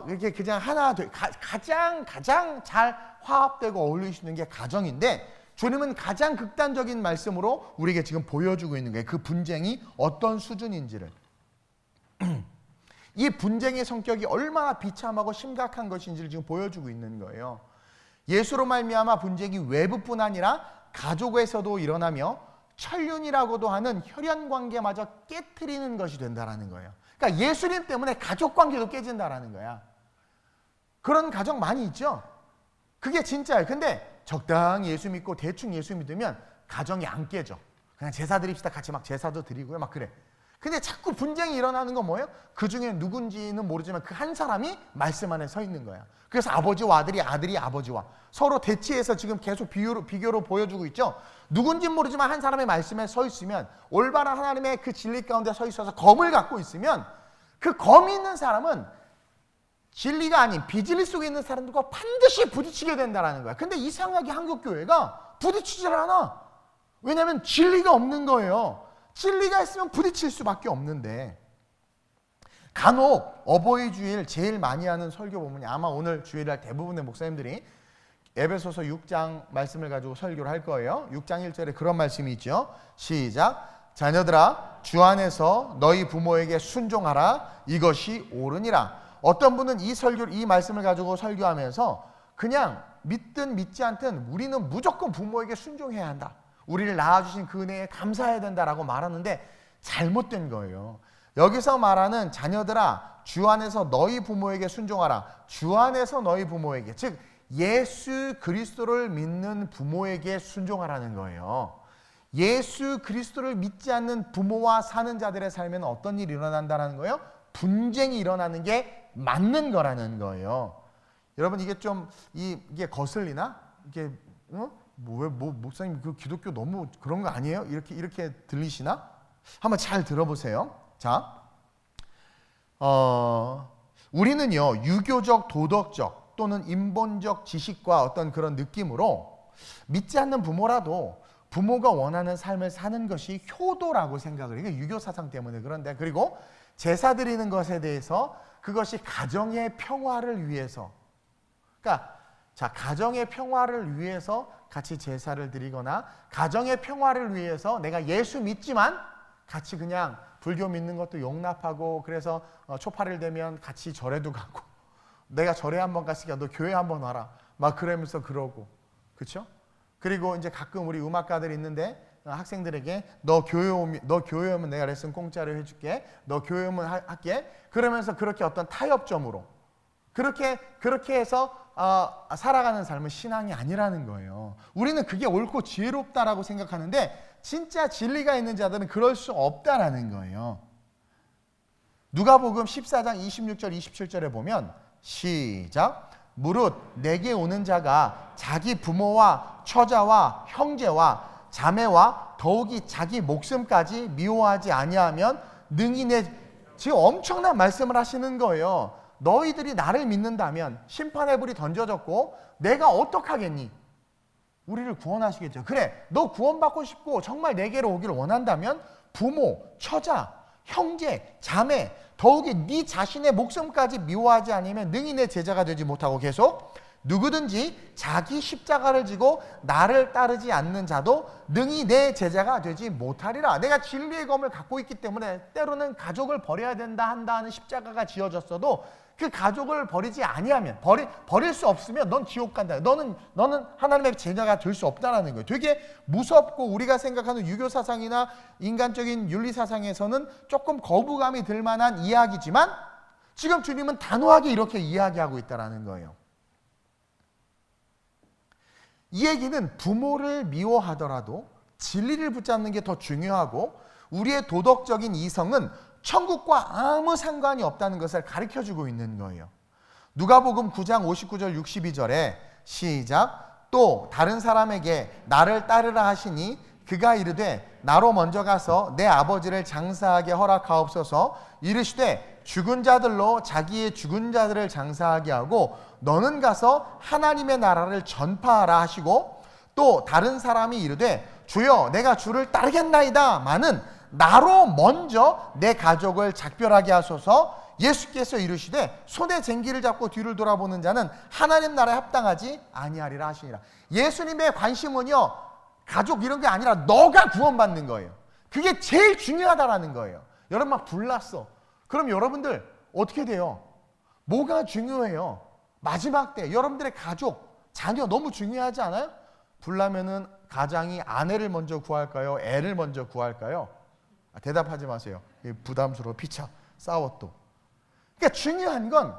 이렇게 그냥 하나 가장 잘 화합되고 어울릴 수 있는 게 가정인데, 주님은 가장 극단적인 말씀으로 우리에게 지금 보여주고 있는 거예요. 그 분쟁이 어떤 수준인지를. 이 분쟁의 성격이 얼마나 비참하고 심각한 것인지를 지금 보여주고 있는 거예요. 예수로 말미암아 분쟁이 외부뿐 아니라 가족에서도 일어나며 천륜이라고도 하는 혈연관계마저 깨트리는 것이 된다는 거예요. 그러니까 예수님 때문에 가족관계도 깨진다는 거야. 그런 가정 많이 있죠. 그게 진짜예요. 근데 적당히 예수 믿고 대충 예수 믿으면 가정이 안 깨져. 그냥 제사 드립시다. 같이 막 제사도 드리고요. 막 그래. 근데 자꾸 분쟁이 일어나는 건 뭐예요? 그 중에 누군지는 모르지만 그 한 사람이 말씀 안에 서 있는 거야. 그래서 아버지와 아들이, 아들이 아버지와 서로 대치해서 지금 계속 비교로 보여주고 있죠. 누군지는 모르지만 한 사람의 말씀에 서 있으면, 올바른 하나님의 그 진리 가운데 서 있어서 검을 갖고 있으면, 그 검이 있는 사람은 진리가 아닌 비진리 속에 있는 사람들과 반드시 부딪히게 된다는 거야. 근데 이상하게 한국 교회가 부딪히질 않아. 왜냐하면 진리가 없는 거예요. 진리가 있으면 부딪힐 수밖에 없는데, 간혹 어버이 주일 제일 많이 하는 설교 보면 아마 오늘 주일날 대부분의 목사님들이 에베소서 6장 말씀을 가지고 설교를 할 거예요. 6장 1절에 그런 말씀이 있죠. 시작. 자녀들아, 주 안에서 너희 부모에게 순종하라. 이것이 옳으니라. 어떤 분은 이 말씀을 가지고 설교하면서 그냥 믿든 믿지 않든 우리는 무조건 부모에게 순종해야 한다. 우리를 낳아주신 그 은혜에 감사해야 된다라고 말하는데 잘못된 거예요. 여기서 말하는 자녀들아, 주 안에서 너희 부모에게 순종하라. 주 안에서 너희 부모에게, 즉 예수 그리스도를 믿는 부모에게 순종하라는 거예요. 예수 그리스도를 믿지 않는 부모와 사는 자들의 삶에는 어떤 일이 일어난다는 거예요? 분쟁이 일어나는 게 맞는 거라는 거예요. 여러분, 이게 좀 이게 거슬리나? 이게 목사님 그 기독교 너무 그런 거 아니에요? 이렇게 들리시나? 한번 잘 들어보세요. 자, 우리는요 유교적, 도덕적 또는 인본적 지식과 어떤 그런 느낌으로 믿지 않는 부모라도 부모가 원하는 삶을 사는 것이 효도라고 생각을 해요. 유교 사상 때문에. 그런데 그리고 제사 드리는 것에 대해서 그것이 가정의 평화를 위해서, 그러니까 자, 가정의 평화를 위해서 같이 제사를 드리거나 가정의 평화를 위해서 내가 예수 믿지만 같이 그냥 불교 믿는 것도 용납하고, 그래서 초파를 되면 같이 절에도 가고, 내가 절에 한번 갔으니까 너 교회 한번 와라 막 그러면서 그러고, 그렇죠? 그리고 이제 가끔 우리 음악가들이 있는데 학생들에게 너 교회 오면 내가 레슨 공짜로 해줄게, 너 교회 오면 할게, 그러면서 그렇게 어떤 타협점으로 그렇게 해서 살아가는 삶은 신앙이 아니라는 거예요. 우리는 그게 옳고 지혜롭다라고 생각하는데 진짜 진리가 있는 자들은 그럴 수 없다라는 거예요. 누가복음 14장 26절 27절에 보면 시작. 무릇 내게 오는 자가 자기 부모와 처자와 형제와 자매와 더욱이 자기 목숨까지 미워하지 아니하면 능히 지금 엄청난 말씀을 하시는 거예요. 너희들이 나를 믿는다면 심판의 불이 던져졌고 내가 어떡하겠니? 우리를 구원하시겠죠. 그래, 너 구원받고 싶고 정말 내게로 오기를 원한다면 부모, 처자, 형제, 자매, 더욱이 네 자신의 목숨까지 미워하지 않으면 능히 내 제자가 되지 못하고, 계속 누구든지 자기 십자가를 지고 나를 따르지 않는 자도 능히 내 제자가 되지 못하리라. 내가 진리의 검을 갖고 있기 때문에 때로는 가족을 버려야 된다 한다는 십자가가 지어졌어도 그 가족을 버리지 아니하면, 버릴 수 없으면 넌 지옥 간다. 너는 하나님의 제자가 될 수 없다라는 거예요. 되게 무섭고 우리가 생각하는 유교 사상이나 인간적인 윤리 사상에서는 조금 거부감이 들 만한 이야기지만 지금 주님은 단호하게 이렇게 이야기하고 있다라는 거예요. 이 얘기는 부모를 미워하더라도 진리를 붙잡는 게 더 중요하고 우리의 도덕적인 이성은 천국과 아무 상관이 없다는 것을 가르쳐주고 있는 거예요. 누가복음 9장 59절 62절에 시작. 또 다른 사람에게 나를 따르라 하시니 그가 이르되 나로 먼저 가서 내 아버지를 장사하게 허락하옵소서. 이르시되 죽은 자들로 자기의 죽은 자들을 장사하게 하고 너는 가서 하나님의 나라를 전파하라 하시고, 또 다른 사람이 이르되 주여 내가 주를 따르겠나이다 마는 나로 먼저 내 가족을 작별하게 하소서. 예수께서 이르시되 손에 쟁기를 잡고 뒤를 돌아보는 자는 하나님 나라에 합당하지 아니하리라 하시니라. 예수님의 관심은요 가족 이런 게 아니라 너가 구원받는 거예요. 그게 제일 중요하다라는 거예요. 여러분 막 불났어. 그럼 여러분들 어떻게 돼요? 뭐가 중요해요? 마지막 때 여러분들의 가족, 자녀 너무 중요하지 않아요? 불나면은 가장이 아내를 먼저 구할까요? 애를 먼저 구할까요? 대답하지 마세요. 부담스러워. 피차 싸워 또. 그러니까 중요한 건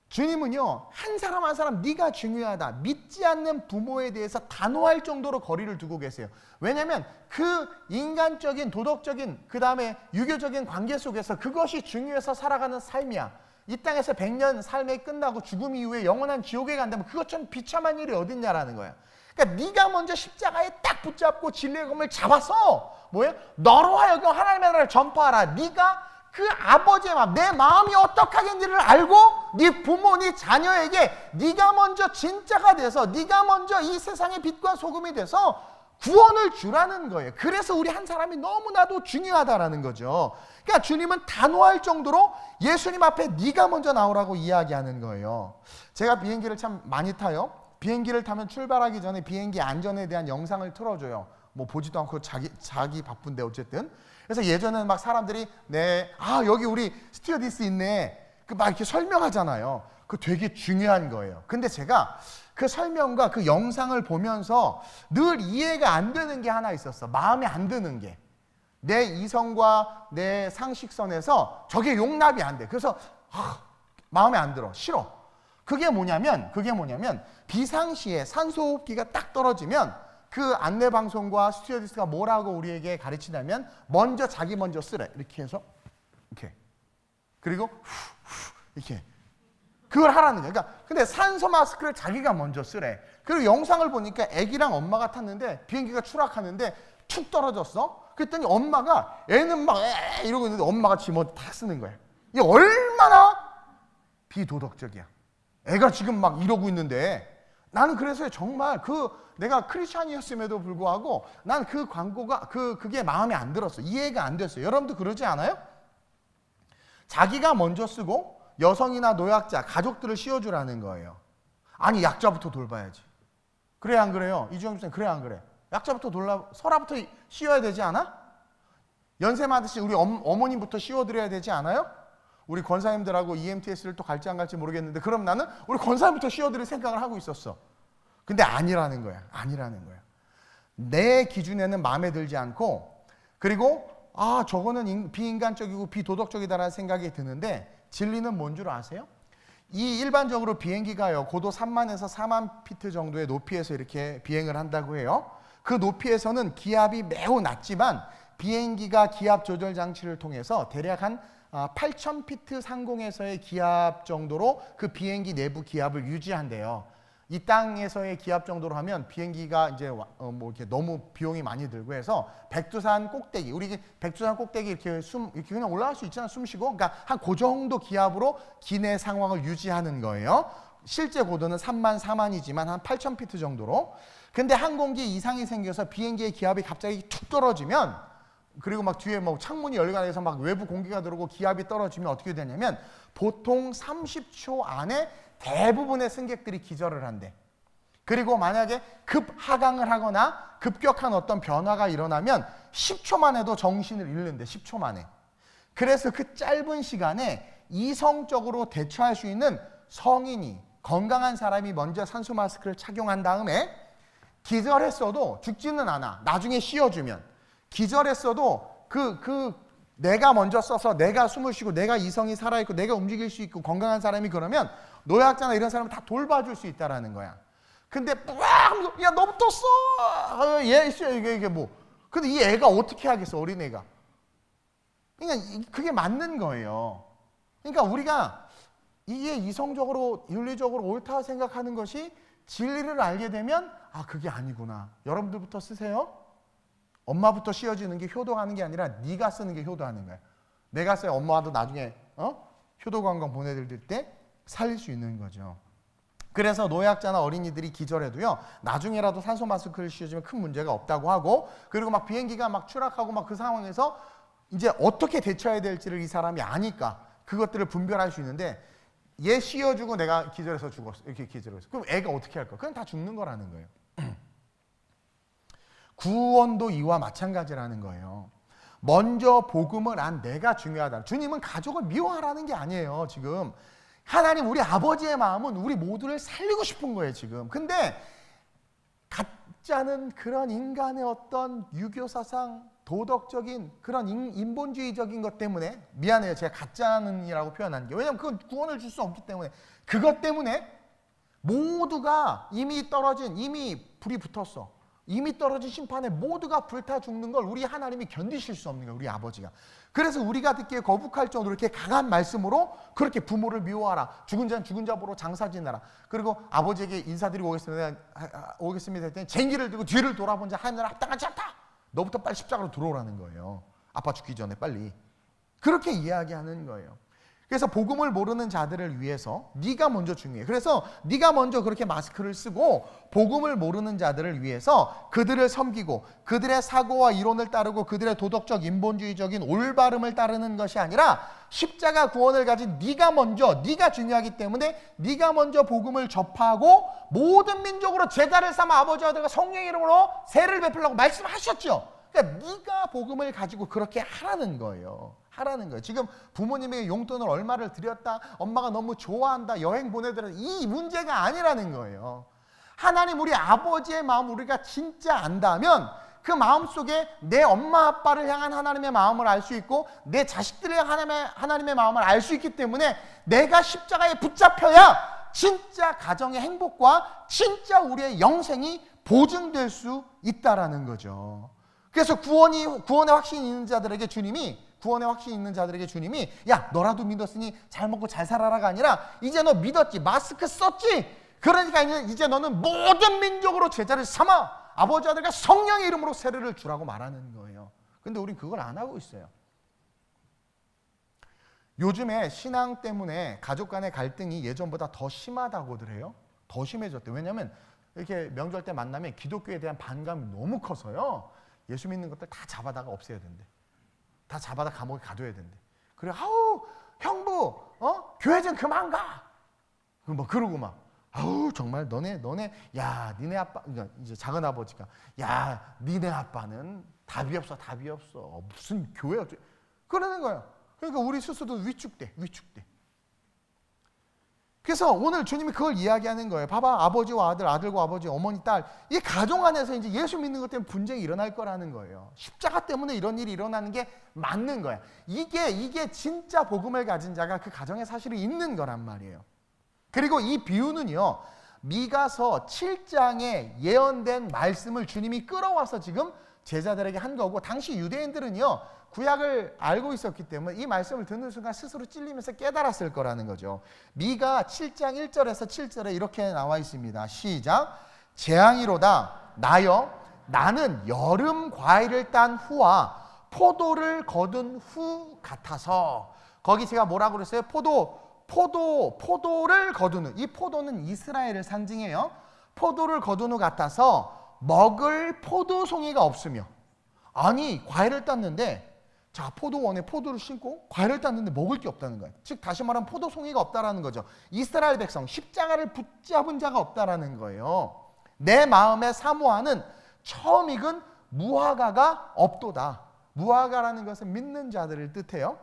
주님은요 한 사람 한 사람 네가 중요하다. 믿지 않는 부모에 대해서 단호할 정도로 거리를 두고 계세요. 왜냐하면 그 인간적인 도덕적인 그 다음에 유교적인 관계 속에서 그것이 중요해서 살아가는 삶이야. 이 땅에서 100년 삶이 끝나고 죽음 이후에 영원한 지옥에 간다면 그것처럼 비참한 일이 어딨냐라는 거야. 그러니까 네가 먼저 십자가에 딱 붙잡고 진리의 검을 잡아서 뭐예요? 너로 하여금 하나님의 나라를 전파하라. 네가 그 아버지의 마음, 내 마음이 어떻게 하겠는지를 알고 네 부모, 네 자녀에게 네가 먼저 진짜가 돼서 네가 먼저 이 세상의 빛과 소금이 돼서 구원을 주라는 거예요. 그래서 우리 한 사람이 너무나도 중요하다라는 거죠. 그러니까 주님은 단호할 정도로 예수님 앞에 네가 먼저 나오라고 이야기하는 거예요. 제가 비행기를 참 많이 타요. 비행기를 타면 출발하기 전에 비행기 안전에 대한 영상을 틀어줘요. 뭐 보지도 않고 자기 바쁜데 어쨌든. 그래서 예전에는 막 사람들이 여기 우리 스튜어디스 있네. 그 막 이렇게 설명하잖아요. 그거 되게 중요한 거예요. 근데 제가 그 설명과 그 영상을 보면서 늘 이해가 안 되는 게 하나 있었어. 마음에 안 드는 게. 내 이성과 내 상식선에서 저게 용납이 안 돼. 그래서 마음에 안 들어. 싫어. 그게 뭐냐면 비상시에 산소호흡기가 딱 떨어지면 그 안내방송과 스튜어디스가 뭐라고 우리에게 가르치냐면 먼저 자기 먼저 쓰래. 이렇게 해서 이렇게. 그리고 이렇게. 그걸 하라는 거야. 그러니까 근데 산소 마스크를 자기가 먼저 쓰래. 그리고 영상을 보니까 애기랑 엄마가 탔는데 비행기가 추락하는데 툭 떨어졌어. 그랬더니 엄마가 애는 막 이러고 있는데 엄마가 지 먼저 다 쓰는 거야. 이게 얼마나 비도덕적이야. 애가 지금 막 이러고 있는데 나는 그래서 정말 내가 크리스찬이었음에도 불구하고 난 그 광고가 그게 마음에 안 들었어. 이해가 안 됐어요. 여러분도 그러지 않아요? 자기가 먼저 쓰고 여성이나 노약자, 가족들을 씌워주라는 거예요. 아니 약자부터 돌봐야지. 그래 안 그래요? 이주영 선생님 그래 안 그래? 약자부터 설아부터 씌워야 되지 않아? 연세 많으신 우리 어머님부터 씌워드려야 되지 않아요? 우리 권사님들하고 EMTS를 또 갈지 안 갈지 모르겠는데 그럼 나는 우리 권사님부터 씌워드릴 생각을 하고 있었어. 근데 아니라는 거야. 아니라는 거야. 내 기준에는 마음에 들지 않고 그리고 저거는 비인간적이고 비도덕적이다라는 생각이 드는데 진리는 뭔 줄 아세요? 이 일반적으로 비행기가요. 고도 3만에서 4만 피트 정도의 높이에서 이렇게 비행을 한다고 해요. 그 높이에서는 기압이 매우 낮지만 비행기가 기압 조절 장치를 통해서 대략 한 8,000피트 상공에서의 기압 정도로 그 비행기 내부 기압을 유지한대요. 이 땅에서의 기압 정도로 하면 비행기가 이제 이렇게 너무 비용이 많이 들고 해서 백두산 꼭대기, 우리 백두산 꼭대기 이렇게 그냥 올라갈 수 있잖아, 숨 쉬고. 그러니까 한 그 정도 기압으로 기내 상황을 유지하는 거예요. 실제 고도는 3만, 4만이지만 한 8,000피트 정도로. 근데 항공기 이상이 생겨서 비행기의 기압이 갑자기 툭 떨어지면 그리고 막 뒤에 뭐 창문이 열려서 막 외부 공기가 들어오고 기압이 떨어지면 어떻게 되냐면 보통 30초 안에 대부분의 승객들이 기절을 한대. 그리고 만약에 급하강을 하거나 급격한 어떤 변화가 일어나면 10초만 해도 정신을 잃는데 10초 만에. 그래서 그 짧은 시간에 이성적으로 대처할 수 있는 성인이 건강한 사람이 먼저 산소 마스크를 착용한 다음에 기절했어도 죽지는 않아. 나중에 씌워주면. 기절했어도 내가 먼저 써서 내가 숨을 쉬고 내가 이성이 살아있고 내가 움직일 수 있고 건강한 사람이 그러면 노약자나 이런 사람을 다 돌봐줄 수 있다라는 거야. 근데 야 너부터 써. 이게 뭐. 근데 이 애가 어떻게 하겠어, 어린애가. 그러니까 그게 맞는 거예요. 그러니까 우리가 이게 이성적으로 윤리적으로 옳다 생각하는 것이 진리를 알게 되면 아, 그게 아니구나. 여러분들부터 쓰세요. 엄마부터 씌워지는 게 효도하는 게 아니라 네가 쓰는 게 효도하는 거야. 내가 써야 엄마도 나중에 효도관광 보내드릴 때 살릴 수 있는 거죠. 그래서 노약자나 어린이들이 기절해도요, 나중에라도 산소 마스크를 씌워주면 큰 문제가 없다고 하고, 그리고 막 비행기가 막 추락하고 막 그 상황에서 이제 어떻게 대처해야 될지를 이 사람이 아니까 그것들을 분별할 수 있는데, 얘 씌워주고 내가 기절해서 죽었어. 이렇게 기절해서. 그럼 애가 어떻게 할 거야? 그건 다 죽는 거라는 거예요. 구원도 이와 마찬가지라는 거예요. 먼저 복음을 안 내가 중요하다. 주님은 가족을 미워하라는 게 아니에요. 지금 하나님 우리 아버지의 마음은 우리 모두를 살리고 싶은 거예요. 지금. 근데 가짜는 그런 인간의 어떤 유교사상, 도덕적인 그런 인본주의적인 것 때문에, 미안해요, 제가 가짜는이라고 표현한 게, 왜냐하면 그건 구원을 줄 수 없기 때문에, 그것 때문에 모두가 이미 떨어진, 이미 불이 붙었어, 이미 떨어진 심판에 모두가 불타 죽는 걸 우리 하나님이 견디실 수 없는 거예요. 우리 아버지가. 그래서 우리가 듣기에 거북할 정도로 이렇게 강한 말씀으로 그렇게 부모를 미워하라, 죽은 자는 죽은 자 보러 장사 지내라, 그리고 아버지에게 인사드리고 오겠습니다 했더니 쟁기를 들고 뒤를 돌아본 자 하늘에 합당하지 않다, 너부터 빨리 십자가로 들어오라는 거예요. 아빠 죽기 전에 빨리. 그렇게 이야기하는 거예요. 그래서 복음을 모르는 자들을 위해서 네가 먼저 중요해. 그래서 네가 먼저 그렇게 마스크를 쓰고 복음을 모르는 자들을 위해서 그들을 섬기고 그들의 사고와 이론을 따르고 그들의 도덕적 인본주의적인 올바름을 따르는 것이 아니라 십자가 구원을 가진 네가 먼저, 네가 중요하기 때문에 네가 먼저 복음을 접하고 모든 민족으로 제자를 삼아 아버지와 아들과 성령의 이름으로 세례를 베풀라고 말씀하셨죠. 그러니까 네가 복음을 가지고 그렇게 하라는 거예요. 하라는 거예요. 지금 부모님에게 용돈을 얼마를 드렸다, 엄마가 너무 좋아한다, 여행 보내드렸다, 이 문제가 아니라는 거예요. 하나님 우리 아버지의 마음 우리가 진짜 안다면 그 마음 속에 내 엄마 아빠를 향한 하나님의 마음을 알 수 있고 내 자식들을 향한 하나님의 마음을 알 수 있기 때문에 내가 십자가에 붙잡혀야 진짜 가정의 행복과 진짜 우리의 영생이 보증될 수 있다라는 거죠. 그래서 구원의 확신이 있는 자들에게 주님이 야, 너라도 믿었으니 잘 먹고 잘 살아라가 아니라 이제 너 믿었지, 마스크 썼지, 그러니까 이제 너는 모든 민족으로 제자를 삼아 아버지 아들과 성령의 이름으로 세례를 주라고 말하는 거예요. 근데 우린 그걸 안 하고 있어요. 요즘에 신앙 때문에 가족 간의 갈등이 예전보다 더 심하다고들 해요. 더 심해졌대요. 왜냐하면 이렇게 명절 때 만나면 기독교에 대한 반감이 너무 커서요, 예수 믿는 것들 다 잡아다가 없애야 된대. 다 잡아다 감옥에 가둬야 된대. 그래, 아우 형부, 교회 좀 그만 가. 뭐 그러고 막, 아우 정말 너네, 야 니네 아빠, 이제 작은 아버지가, 야 니네 아빠는 답이 없어. 무슨 교회 어째? 그러는 거예요. 그러니까 우리 스스로도 위축돼. 그래서 오늘 주님이 그걸 이야기하는 거예요. 봐봐, 아버지와 아들, 아들과 아버지, 어머니, 딸, 이 가정 안에서 이제 예수 믿는 것 때문에 분쟁이 일어날 거라는 거예요. 십자가 때문에 이런 일이 일어나는 게 맞는 거야. 이게 진짜 복음을 가진 자가 그 가정에 사실은 있는 거란 말이에요. 그리고 이 비유는요, 미가서 7장에 예언된 말씀을 주님이 끌어와서 지금 제자들에게 한 거고, 당시 유대인들은요 구약을 알고 있었기 때문에 이 말씀을 듣는 순간 스스로 찔리면서 깨달았을 거라는 거죠. 미가 7장 1절에서 7절에 이렇게 나와 있습니다. 시작. 재앙이로다 나여, 나는 여름 과일을 딴 후와 포도를 거둔 후 같아서. 거기 제가 뭐라고 그랬어요? 포도를 거두는, 이 포도는 이스라엘을 상징해요. 포도를 거둔 후 같아서 먹을 포도송이가 없으며. 아니, 과일을 땄는데, 자, 포도원에 포도를 심고 과일을 땄는데 먹을 게 없다는 거예요. 즉 다시 말하면 포도송이가 없다라는 거죠. 이스라엘 백성, 십자가를 붙잡은 자가 없다라는 거예요. 내 마음에 사모하는 처음 익은 무화과가 없도다. 무화과라는 것은 믿는 자들을 뜻해요.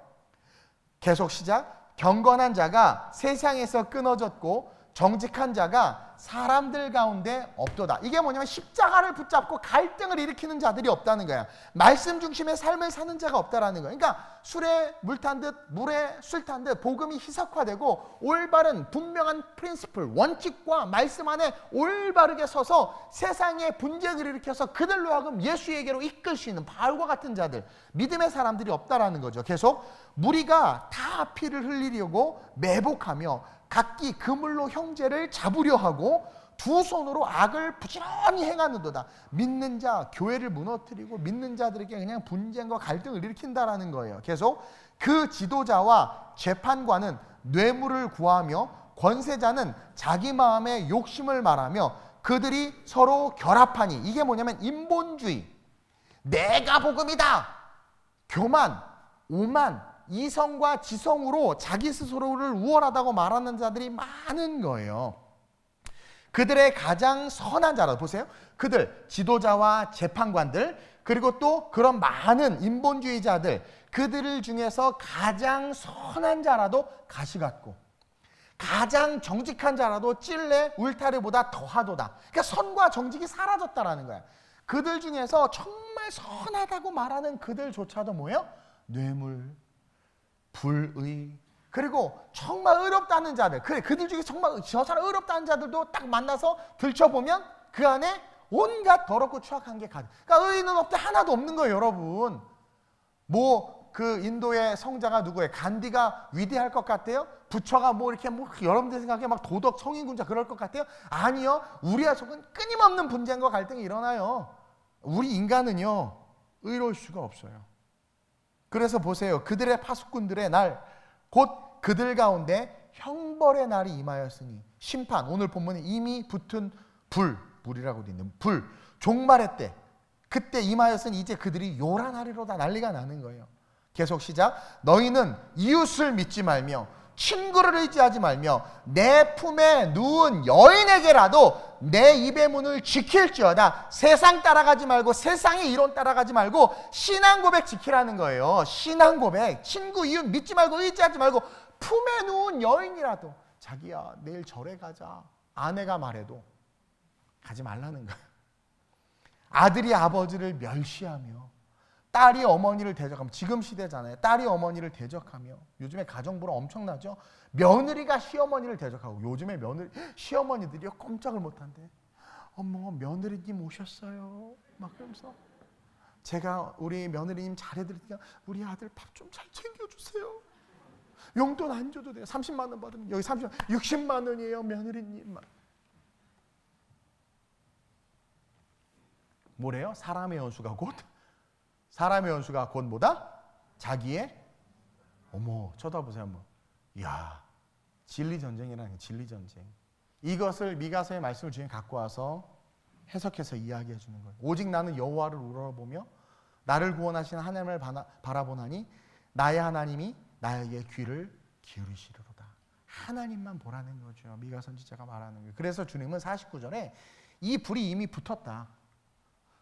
계속 시작. 경건한 자가 세상에서 끊어졌고 정직한 자가 사람들 가운데 없도다. 이게 뭐냐면 십자가를 붙잡고 갈등을 일으키는 자들이 없다는 거야. 말씀 중심의 삶을 사는 자가 없다라는 거야. 그러니까 술에 물 탄 듯, 물에 술 탄 듯 복음이 희석화되고 올바른 분명한 프린시플, 원칙과 말씀 안에 올바르게 서서 세상에 분쟁을 일으켜서 그들로 하여금 예수에게로 이끌 수 있는 바울과 같은 자들, 믿음의 사람들이 없다라는 거죠. 계속 무리가 다 피를 흘리려고 매복하며 각기 그물로 형제를 잡으려 하고 두 손으로 악을 부지런히 행하는도다. 믿는 자, 교회를 무너뜨리고 믿는 자들에게 그냥 분쟁과 갈등을 일으킨다라는 거예요. 계속 그 지도자와 재판관은 뇌물을 구하며 권세자는 자기 마음의 욕심을 말하며 그들이 서로 결합하니, 이게 뭐냐면 인본주의, 내가 복음이다, 교만, 오만, 이성과 지성으로 자기 스스로를 우월하다고 말하는 자들이 많은 거예요. 그들의 가장 선한 자라도, 보세요, 그들 지도자와 재판관들, 그리고 또 그런 많은 인본주의자들, 그들 중에서 가장 선한 자라도 가시 같고 가장 정직한 자라도 찔레 울타리보다 더하도다. 그러니까 선과 정직이 사라졌다라는 거야. 그들 중에서 정말 선하다고 말하는 그들조차도 뭐예요? 뇌물, 불의, 그리고 정말 의롭다는 자들, 그들 중에 정말 저 사람 의롭다는 자들도 딱 만나서 들춰보면 그 안에 온갖 더럽고 추악한 게 가득. 그러니까 의인은 없대, 하나도 없는 거예요, 여러분. 뭐 그 인도의 성자가 누구예요? 간디가 위대할 것 같아요? 부처가 뭐 이렇게 뭐 여러분들 생각에 막 도덕 성인군자 그럴 것 같아요? 아니요. 우리와 속은 끊임없는 분쟁과 갈등이 일어나요. 우리 인간은요, 의로울 수가 없어요. 그래서 보세요. 그들의 파수꾼들의 날, 곧 그들 가운데 형벌의 날이 임하였으니, 심판, 오늘 본문에 이미 붙은 불이라고 되어 있는 불, 종말의 때, 그때 임하였으니 이제 그들이 요란하리로다. 난리가 나는 거예요. 계속 시작. 너희는 이웃을 믿지 말며 친구를 의지하지 말며 내 품에 누운 여인에게라도 내 입의 문을 지킬지어다. 세상 따라가지 말고, 세상의 이론 따라가지 말고 신앙 고백 지키라는 거예요. 신앙 고백. 친구, 이웃 믿지 말고 의지하지 말고 품에 누운 여인이라도, 자기야 내일 절에 가자, 아내가 말해도 가지 말라는 거예요. 아들이 아버지를 멸시하며 딸이 어머니를 대적하며, 지금 시대잖아요. 딸이 어머니를 대적하며, 요즘에 가정부로 엄청나죠. 며느리가 시어머니를 대적하고, 요즘에 시어머니들이요 꼼짝을 못한대. 어머, 며느리님 오셨어요. 막 그러면서, 제가 우리 며느리님 잘해드릴게요. 우리 아들 밥 좀 잘 챙겨주세요. 용돈 안 줘도 돼요. 30만 원 받으면 여기 60만 원이에요 며느리님. 뭐래요? 사람의 연수가 곧 뭐다? 자기의, 어머, 쳐다보세요 한번. 이야, 진리전쟁이라는 게, 진리전쟁. 이것을 미가서의 말씀을 주님 갖고 와서 해석해서 이야기해 주는 거예요. 오직 나는 여호와를 우러러보며 나를 구원하시는 하나님을 바라보나니 나의 하나님이 나에게 귀를 기울이시리로다. 하나님만 보라는 거죠. 미가 선지자가 말하는 거예요. 그래서 주님은 49절에 이 불이 이미 붙었다.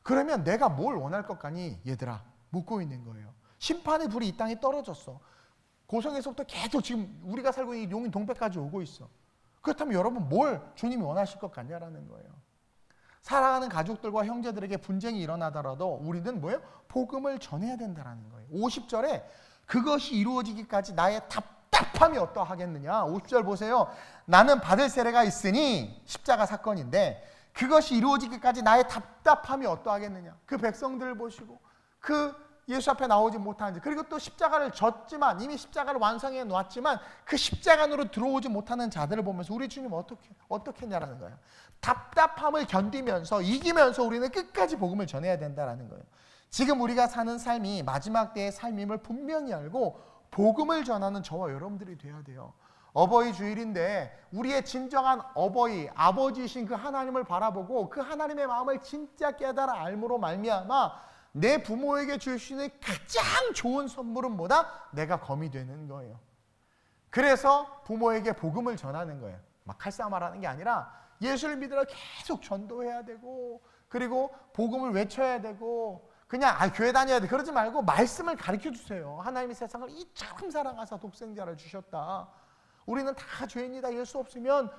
그러면 내가 뭘 원할 것 같니? 얘들아, 묻고 있는 거예요. 심판의 불이 이 땅에 떨어졌어. 고성에서부터 계속 지금 우리가 살고 있는 용인 동백까지 오고 있어. 그렇다면 여러분 뭘 주님이 원하실 것 같냐라는 거예요. 사랑하는 가족들과 형제들에게 분쟁이 일어나더라도 우리는 뭐예요? 복음을 전해야 된다는 거예요. 50절에 그것이 이루어지기까지 나의 답답함이 어떠하겠느냐. 50절 보세요. 나는 받을 세례가 있으니, 십자가 사건인데, 그것이 이루어지기까지 나의 답답함이 어떠하겠느냐. 그 백성들을 보시고 그 예수 앞에 나오지 못한 자, 그리고 또 십자가를 졌지만, 이미 십자가를 완성해 놨지만 그 십자가 안으로 들어오지 못하는 자들을 보면서 우리 주님 어떻게 했냐라는 거예요. 답답함을 견디면서, 이기면서 우리는 끝까지 복음을 전해야 된다는 거예요. 지금 우리가 사는 삶이 마지막 때의 삶임을 분명히 알고 복음을 전하는 저와 여러분들이 돼야 돼요. 어버이 주일인데 우리의 진정한 어버이, 아버지이신 그 하나님을 바라보고 그 하나님의 마음을 진짜 깨달아 알므로 말미암아 내 부모에게 줄 수 있는 가장 좋은 선물은 뭐다? 내가 검이 되는 거예요. 그래서 부모에게 복음을 전하는 거예요. 막 칼싸움하라는 게 아니라 예수를 믿으라 계속 전도해야 되고, 그리고 복음을 외쳐야 되고, 그냥 교회 다녀야 돼 그러지 말고 말씀을 가르쳐 주세요. 하나님이 세상을 이처럼 사랑하사 독생자를 주셨다. 우리는 다 죄인이다. 예수 없으면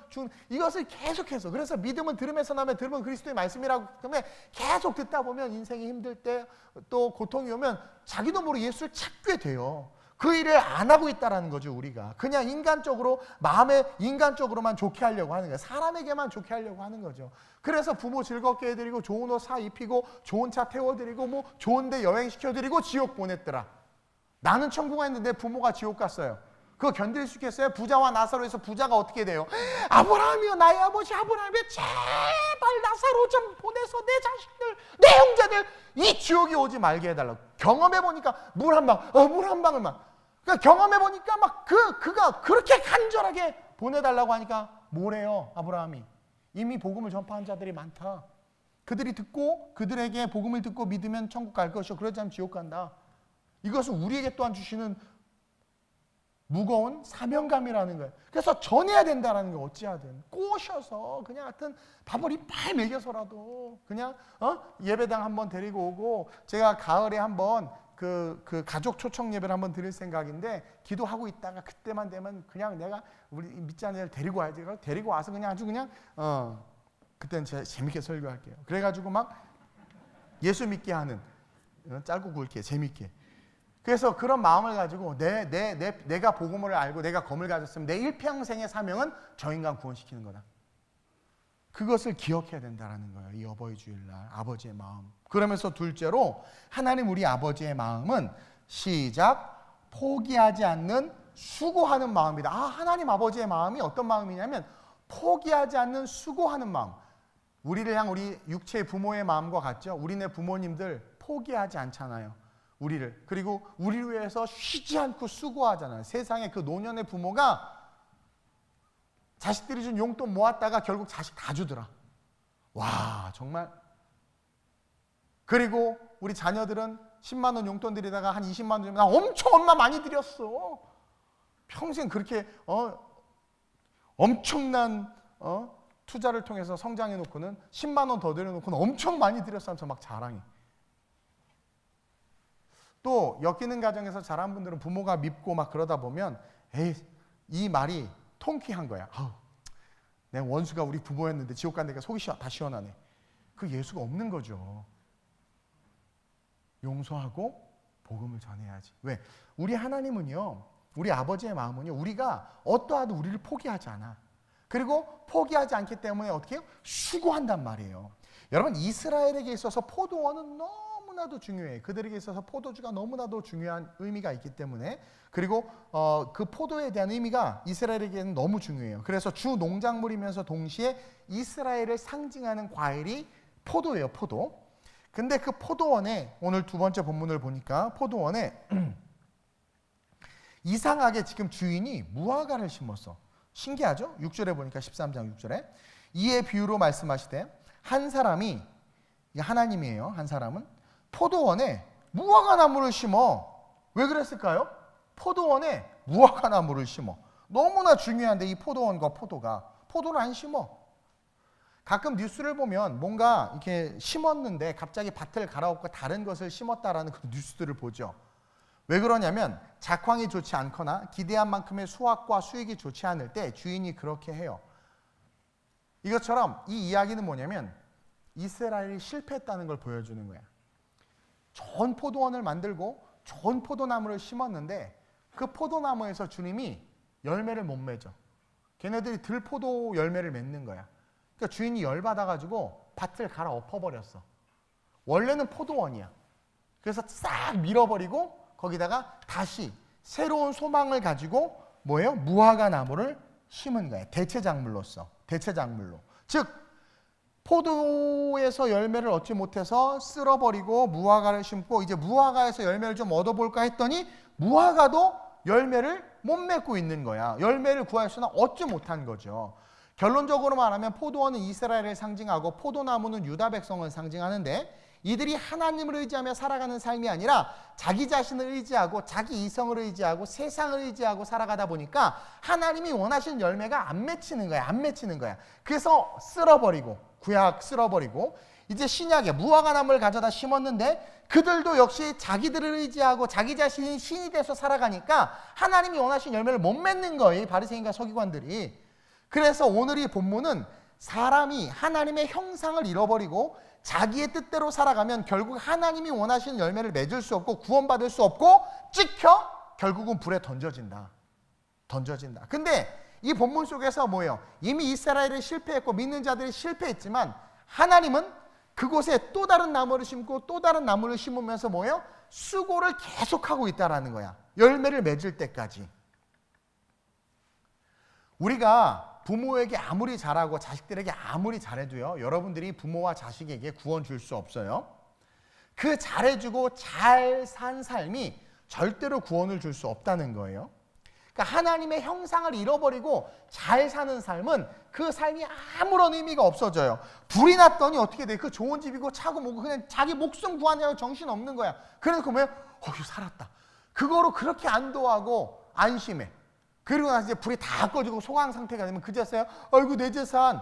이것을 계속해서, 그래서 믿음은 들음에서 나면 들음은 그리스도의 말씀이라고 때문에 계속 듣다 보면 인생이 힘들 때, 또 고통이 오면 자기도 모르게 예수를 찾게 돼요. 그 일을 안 하고 있다는 거죠. 우리가 그냥 인간적으로, 마음에 인간적으로만 좋게 하려고 하는 거예요. 사람에게만 좋게 하려고 하는 거죠. 그래서 부모 즐겁게 해드리고 좋은 옷 사 입히고 좋은 차 태워드리고 뭐 좋은 데 여행시켜드리고 지옥 보냈더라. 나는 천국 갔는데 내 부모가 지옥 갔어요. 그거 견딜 수 있겠어요? 부자와 나사로에서 부자가 어떻게 돼요? 아브라함이여, 나의 아버지 아브라함이여, 제발 나사로 좀 보내서 내 자식들, 내 형제들 이 지옥이 오지 말게 해달라고. 경험해보니까 물 한 방울만. 그러니까 경험해보니까 막 그가 그렇게 간절하게 보내달라고 하니까 뭐래요? 아브라함이 이미 복음을 전파한 자들이 많다. 그들이 듣고 그들에게 복음을 듣고 믿으면 천국 갈 것이요, 그러지 않으면 지옥 간다. 이것은 우리에게 또한 주시는 무거운 사명감이라는 거예요. 그래서 전해야 된다는 거. 어찌하든 꼬셔서 그냥 하여튼 밥을 이빨 먹여서라도 그냥 예배당 한번 데리고 오고, 제가 가을에 한번 그 가족 초청 예배를 한번 드릴 생각인데, 기도하고 있다가 그때만 되면 그냥 내가 우리 믿지 않는 애를 데리고 와야지. 데리고 와서 그냥 아주 그냥 그때는 제가 재밌게 설교할게요. 그래가지고 막 예수 믿게 하는, 짧고 굵게 재밌게. 그래서 그런 마음을 가지고 내가 복음을 알고 내가 검을 가졌으면 내 일평생의 사명은 저 인간 구원시키는 거다. 그것을 기억해야 된다는 거예요. 이 어버이 주일날 아버지의 마음. 그러면서 둘째로, 하나님 우리 아버지의 마음은 시작, 포기하지 않는 수고하는 마음이다. 하나님 아버지의 마음이 어떤 마음이냐면 포기하지 않는 수고하는 마음. 우리를 향한 우리 육체의 부모의 마음과 같죠. 우리네 부모님들 포기하지 않잖아요. 우리를. 그리고 우리를 위해서 쉬지 않고 수고하잖아요. 세상에 그 노년의 부모가 자식들이 준 용돈 모았다가 결국 자식 다 주더라. 와, 정말. 그리고 우리 자녀들은 10만 원 용돈 드리다가 한 20만 원 주면 나 엄청 엄마 많이 드렸어. 평생 그렇게 엄청난 투자를 통해서 성장해 놓고는 10만 원 더 들여놓고는 엄청 많이 드렸어 하면서 막 자랑해. 또 엮이는 가정에서 자란 분들은 부모가 밉고 막 그러다 보면 이 말이 통쾌한 거야. 내 원수가 우리 부모였는데 지옥 간다니까 속이 다 시원하네. 그 예수가 없는 거죠. 용서하고 복음을 전해야지. 왜? 우리 하나님은요, 우리 아버지의 마음은요, 우리가 어떠하도 우리를 포기하지 않아. 그리고 포기하지 않기 때문에 어떻게 해요? 수고한단 말이에요. 여러분, 이스라엘에게 있어서 포도원은 너무나도 중요해요. 그들에게 있어서 포도주가 너무나도 중요한 의미가 있기 때문에, 그리고 그 포도에 대한 의미가 이스라엘에게는 너무 중요해요. 그래서 주 농작물이면서 동시에 이스라엘을 상징하는 과일이 포도예요. 포도. 근데 그 포도원에, 오늘 두 번째 본문을 보니까 포도원에 이상하게 지금 주인이 무화과를 심었어. 신기하죠? 6절에 보니까 13장 6절에 이에 비유로 말씀하시되, 한 사람이, 하나님이에요. 한 사람은 포도원에 무화과 나무를 심어. 왜 그랬을까요? 포도원에 무화과 나무를 심어. 너무나 중요한데 이 포도원과 포도를 안 심어. 가끔 뉴스를 보면 뭔가 이렇게 심었는데 갑자기 밭을 갈아엎고 다른 것을 심었다라는 그 뉴스들을 보죠. 왜 그러냐면 작황이 좋지 않거나 기대한 만큼의 수확과 수익이 좋지 않을 때 주인이 그렇게 해요. 이것처럼 이 이야기는 뭐냐면 이스라엘이 실패했다는 걸 보여주는 거야. 좋은 포도원을 만들고 좋은 포도나무를 심었는데 그 포도나무에서 주님이 열매를 못 맺어. 걔네들이 들포도 열매를 맺는 거야. 그러니까 주인이 열받아가지고 밭을 갈아엎어버렸어. 원래는 포도원이야. 그래서 싹 밀어버리고 거기다가 다시 새로운 소망을 가지고 뭐예요? 무화과 나무를 심은 거예요. 대체작물로서. 대체작물로. 즉 포도에서 열매를 얻지 못해서 쓸어버리고 무화과를 심고 이제 무화과에서 열매를 좀 얻어볼까 했더니 무화과도 열매를 못 맺고 있는 거야. 열매를 구할 수는 얻지 못한 거죠. 결론적으로 말하면 포도원은 이스라엘을 상징하고 포도나무는 유다 백성을 상징하는데, 이들이 하나님을 의지하며 살아가는 삶이 아니라 자기 자신을 의지하고 자기 이성을 의지하고 세상을 의지하고 살아가다 보니까 하나님이 원하시는 열매가 안 맺히는 거야. 안 맺히는 거야. 그래서 쓸어버리고, 구약 쓸어버리고, 이제 신약에 무화과 나무를 가져다 심었는데 그들도 역시 자기들을 의지하고 자기 자신이 신이 돼서 살아가니까 하나님이 원하시는 열매를 못 맺는 거예요. 바리새인과 서기관들이. 그래서 오늘 이 본문은 사람이 하나님의 형상을 잃어버리고 자기의 뜻대로 살아가면 결국 하나님이 원하시는 열매를 맺을 수 없고 구원받을 수 없고 찍혀 결국은 불에 던져진다. 근데 이 본문 속에서 뭐예요? 이미 이스라엘이 실패했고 믿는 자들이 실패했지만 하나님은 그곳에 또 다른 나무를 심고 또 다른 나무를 심으면서 뭐예요? 수고를 계속하고 있다라는 거야. 열매를 맺을 때까지. 우리가 부모에게 아무리 잘하고 자식들에게 아무리 잘해도요, 여러분들이 부모와 자식에게 구원 줄 수 없어요. 그 잘해주고 잘 산 삶이 절대로 구원을 줄 수 없다는 거예요. 그러니까 하나님의 형상을 잃어버리고 잘 사는 삶은 그 삶이 아무런 의미가 없어져요. 불이 났더니 어떻게 돼? 그 좋은 집이고 차고 뭐고 그냥 자기 목숨 구하느라고 정신 없는 거야. 그래서 그러면 살았다. 그거로 그렇게 안도하고 안심해. 그리고 나서 이제 불이 다 꺼지고 소강 상태가 되면 그제서야 아이고 내 재산.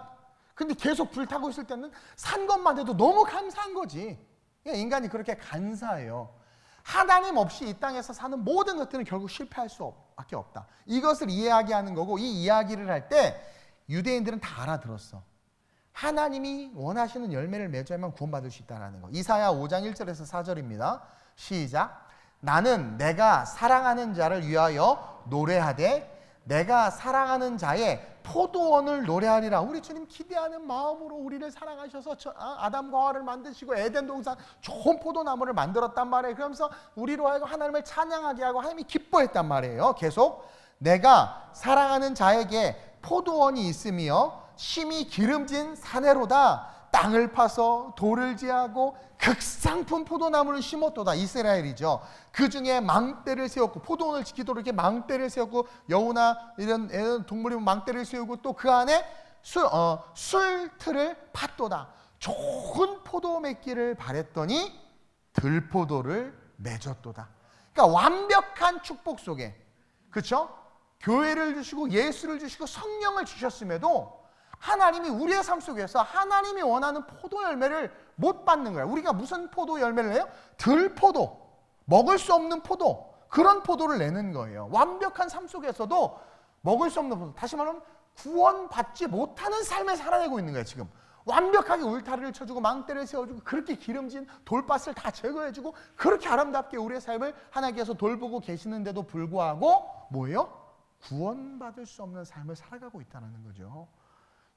근데 계속 불 타고 있을 때는 산 것만 해도 너무 감사한 거지. 인간이 그렇게 간사해요. 하나님 없이 이 땅에서 사는 모든 것들은 결국 실패할 수밖에 없다. 이것을 이해하게 하는 거고, 이 이야기를 할 때 유대인들은 다 알아들었어. 하나님이 원하시는 열매를 맺어야만 구원받을 수 있다는 거. 이사야 5장 1절에서 4절입니다. 시작. 나는 내가 사랑하는 자를 위하여 노래하되 내가 사랑하는 자의 포도원을 노래하리라. 우리 주님 기대하는 마음으로 우리를 사랑하셔서 아담과 하와를 만드시고 에덴 동산 좋은 포도나무를 만들었단 말이에요. 그러면서 우리로 하여금 하나님을 찬양하게 하고 하나님이 기뻐했단 말이에요. 계속 내가 사랑하는 자에게 포도원이 있으며 심이 기름진 사내로다. 땅을 파서 돌을 제하고 극상품 포도나무를 심었도다. 이스라엘이죠. 그 중에 망대를 세웠고, 포도원을 지키도록 이렇게 망대를 세웠고, 여우나 이런 동물이 망대를 세우고, 또 그 안에 술틀을 팠도다. 좋은 포도 맺기를 바랬더니 들포도를 맺었도다. 그러니까 완벽한 축복 속에, 그렇죠? 교회를 주시고 예수를 주시고 성령을 주셨음에도 하나님이 우리의 삶 속에서 하나님이 원하는 포도 열매를 못 받는 거예요. 우리가 무슨 포도 열매를 내요? 들포도, 먹을 수 없는 포도, 그런 포도를 내는 거예요. 완벽한 삶 속에서도 먹을 수 없는 포도, 다시 말하면 구원받지 못하는 삶을 살아내고 있는 거예요. 지금 완벽하게 울타리를 쳐주고 망대를 세워주고 그렇게 기름진 돌밭을 다 제거해주고 그렇게 아름답게 우리의 삶을 하나님께서 돌보고 계시는데도 불구하고 뭐예요? 구원받을 수 없는 삶을 살아가고 있다는 거죠.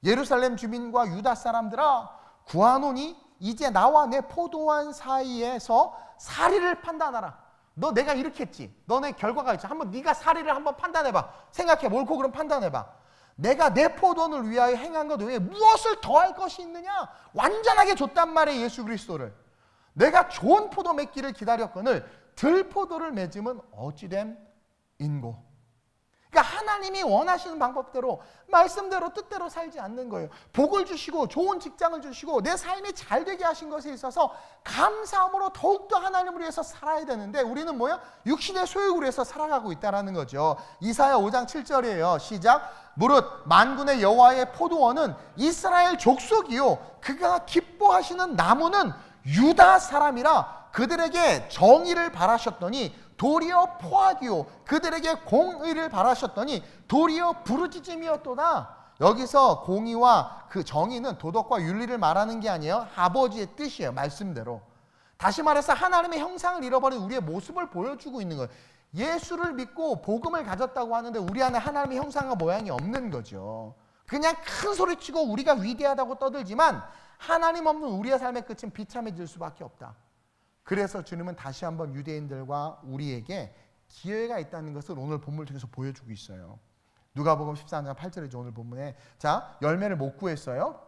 예루살렘 주민과 유다 사람들아, 구하노니 이제 나와 내 포도원 사이에서 사리를 판단하라. 너 내가 이렇게 했지. 너네 결과가 있지. 한번 네가 사리를 한번 판단해봐. 생각해. 옳고 그름 판단해봐. 내가 내 포도원을 위하여 행한 것 외에 무엇을 더할 것이 있느냐? 완전하게 줬단 말이에요. 예수 그리스도를. 내가 좋은 포도 맺기를 기다렸거늘 들포도를 맺으면 어찌됨 인고. 그러니까 하나님이 원하시는 방법대로 말씀대로 뜻대로 살지 않는 거예요. 복을 주시고 좋은 직장을 주시고 내 삶이 잘 되게 하신 것에 있어서 감사함으로 더욱더 하나님을 위해서 살아야 되는데 우리는 뭐야? 육신의 소욕을 위해서 살아가고 있다는 거죠. 이사야 5장 7절이에요. 시작. 무릇 만군의 여호와의 포도원은 이스라엘 족속이요 그가 기뻐하시는 나무는 유다 사람이라. 그들에게 정의를 바라셨더니 도리어 포악이요 그들에게 공의를 바라셨더니 도리어 부르짖음이었도다. 여기서 공의와 그 정의는 도덕과 윤리를 말하는 게 아니에요. 아버지의 뜻이에요. 말씀대로. 다시 말해서 하나님의 형상을 잃어버린 우리의 모습을 보여주고 있는 거예요. 예수를 믿고 복음을 가졌다고 하는데 우리 안에 하나님의 형상과 모양이 없는 거죠. 그냥 큰 소리치고 우리가 위대하다고 떠들지만 하나님 없는 우리의 삶의 끝은 비참해질 수밖에 없다. 그래서 주님은 다시 한번 유대인들과 우리에게 기회가 있다는 것을 오늘 본문을 통해서 보여주고 있어요. 누가복음 14장 8절이죠. 오늘 본문에. 자, 열매를 못 구했어요.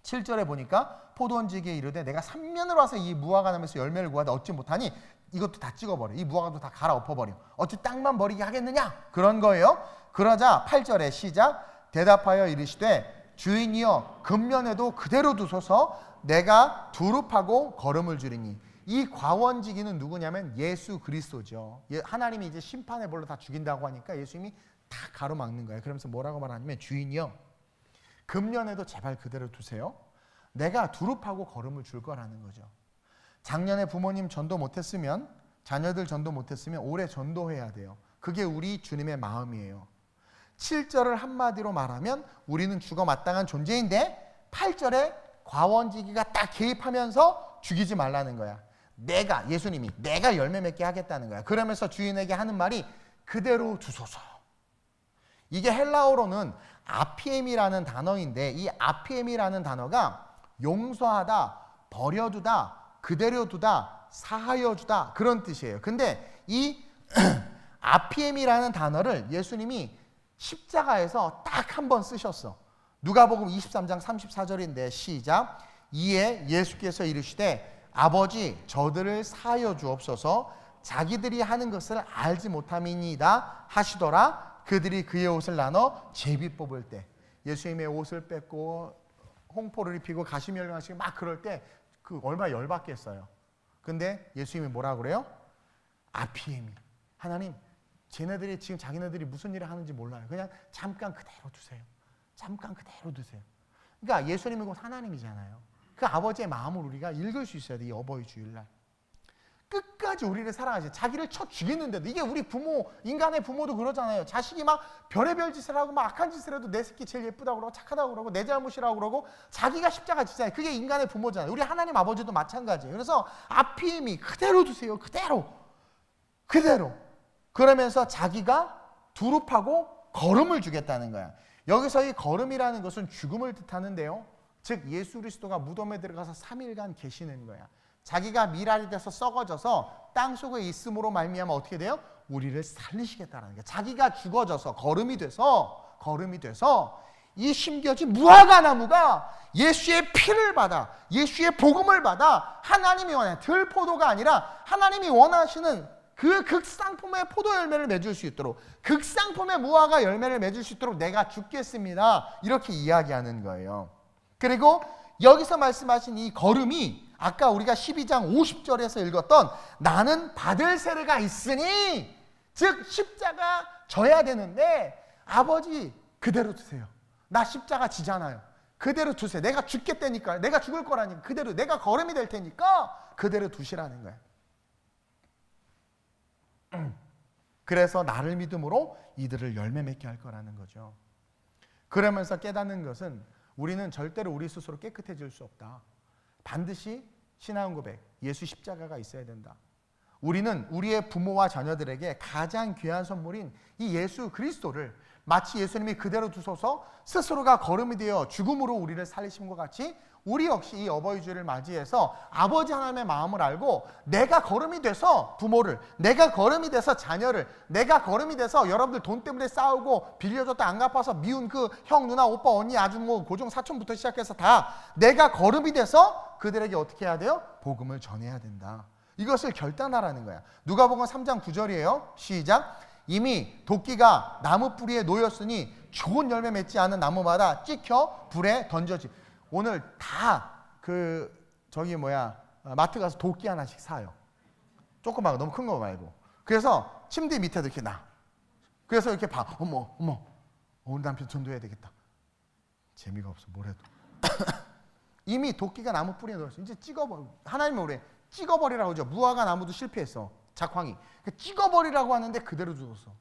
7절에 보니까 포도원지기에 이르되 내가 3년을 와서 이 무화과 나무에서 열매를 구하다 얻지 못하니 이것도 다 찍어버려. 이 무화과도 다 갈아엎어버려. 어찌 땅만 버리게 하겠느냐? 그런 거예요. 그러자 8절에 시작. 대답하여 이르시되 주인이여 금년에도 그대로 두소서 내가 두릅하고 거름을 주리니. 이 과원지기는 누구냐면 예수 그리스도죠. 하나님이 이제 심판의 벌로 다 죽인다고 하니까 예수님이 다 가로막는 거예요. 그러면서 뭐라고 말하냐면 주인이여 금년에도 제발 그대로 두세요. 내가 두릅하고 거름을 줄 거라는 거죠. 작년에 부모님 전도 못했으면 자녀들 전도 못했으면 올해 전도해야 돼요. 그게 우리 주님의 마음이에요. 7절을 한마디로 말하면 우리는 죽어 마땅한 존재인데 8절에 과원지기가 딱 개입하면서 죽이지 말라는 거야. 예수님이 내가 열매 맺게 하겠다는 거야. 그러면서 주인에게 하는 말이 그대로 두소서. 이게 헬라어로는 아피엠이라는 단어인데 이 아피엠이라는 단어가 용서하다, 버려두다, 그대로 두다, 사하여 주다 그런 뜻이에요. 근데 이 아피엠이라는 단어를 예수님이 십자가에서 딱 한 번 쓰셨어. 누가복음 23장 34절인데 시작. 이에 예수께서 이르시되 아버지 저들을 사하여 주옵소서 자기들이 하는 것을 알지 못함이니이다 하시더라. 그들이 그의 옷을 나눠 제비 뽑을 때 예수님의 옷을 뺏고 홍포를 입히고 가시멸망하시고 막 그럴 때 그 얼마나 열받겠어요. 근데 예수님이 뭐라고 그래요? 아피엠이 하나님 쟤네들이 지금 자기네들이 무슨 일을 하는지 몰라요. 그냥 잠깐 그대로 두세요. 잠깐 그대로 두세요. 그러니까 예수님이 곧 하나님이잖아요. 그 아버지의 마음을 우리가 읽을 수 있어야 돼. 이 어버이 주일날 끝까지 우리를 사랑하지. 자기를 쳐 죽이는데도 이게 우리 부모, 인간의 부모도 그러잖아요. 자식이 막 별의별 짓을 하고 막 악한 짓을 해도 내 새끼 제일 예쁘다고 그러고 착하다고 그러고 내 잘못이라고 그러고 자기가 십자가 지잖아요. 그게 인간의 부모잖아요. 우리 하나님 아버지도 마찬가지예요. 그래서 아피엠이 그대로 두세요. 그대로 그러면서 자기가 두릅하고 거름을 주겠다는 거야. 여기서 이 거름이라는 것은 죽음을 뜻하는데요. 즉 예수 그리스도가 무덤에 들어가서 3일간 계시는 거야. 자기가 미랄이 돼서 썩어져서 땅속에 있음으로 말미암아 어떻게 돼요? 우리를 살리시겠다는 거야. 자기가 죽어져서 거름이 돼서 이 심겨진 무화과 나무가 예수의 피를 받아 예수의 복음을 받아 하나님이 원하는 들포도가 아니라 하나님이 원하시는 그 극상품의 포도 열매를 맺을 수 있도록 극상품의 무화과 열매를 맺을 수 있도록 내가 죽겠습니다. 이렇게 이야기하는 거예요. 그리고 여기서 말씀하신 이 거름이 아까 우리가 12장 50절에서 읽었던 나는 받을 세례가 있으니 즉 십자가 져야 되는데 아버지 그대로 두세요. 나 십자가 지잖아요. 그대로 두세요. 내가 죽겠다니까. 내가 죽을 거라니까. 그대로 내가 거름이 될 테니까 그대로 두시라는 거예요. 그래서 나를 믿음으로 이들을 열매 맺게 할 거라는 거죠. 그러면서 깨닫는 것은 우리는 절대로 우리 스스로 깨끗해질 수 없다. 반드시 신앙 고백, 예수 십자가가 있어야 된다. 우리는 우리의 부모와 자녀들에게 가장 귀한 선물인 이 예수 그리스도를 마치 예수님이 그대로 두셔서 스스로가 거름이 되어 죽음으로 우리를 살리신 것 같이 우리 역시 이 어버이 주일을 맞이해서 아버지 하나님의 마음을 알고 내가 거름이 돼서 부모를, 내가 거름이 돼서 자녀를, 내가 거름이 돼서 여러분들 돈 때문에 싸우고 빌려줬다 안 갚아서 미운 그 형, 누나, 오빠, 언니, 아주모, 고종, 사촌부터 시작해서 다 내가 거름이 돼서 그들에게 어떻게 해야 돼요? 복음을 전해야 된다. 이것을 결단하라는 거야. 누가복음 3장 9절이에요. 시작. 이미 도끼가 나무 뿌리에 놓였으니 좋은 열매 맺지 않은 나무마다 찍혀 불에 던져지. 오늘 다 마트 가서 도끼 하나씩 사요. 조그마한 거, 너무 큰 거 말고. 그래서 침대 밑에도 이렇게 놔. 그래서 이렇게 봐. 어머 오늘 남편 전도해야 되겠다. 재미가 없어 뭘 해도. 이미 도끼가 나무 뿌리에 놓였어. 이제 찍어버려. 하나님은 우리 찍어버리라고 하죠. 무화과 나무도 실패했어. 작황이. 찍어버리라고 하는데 그대로 죽었어.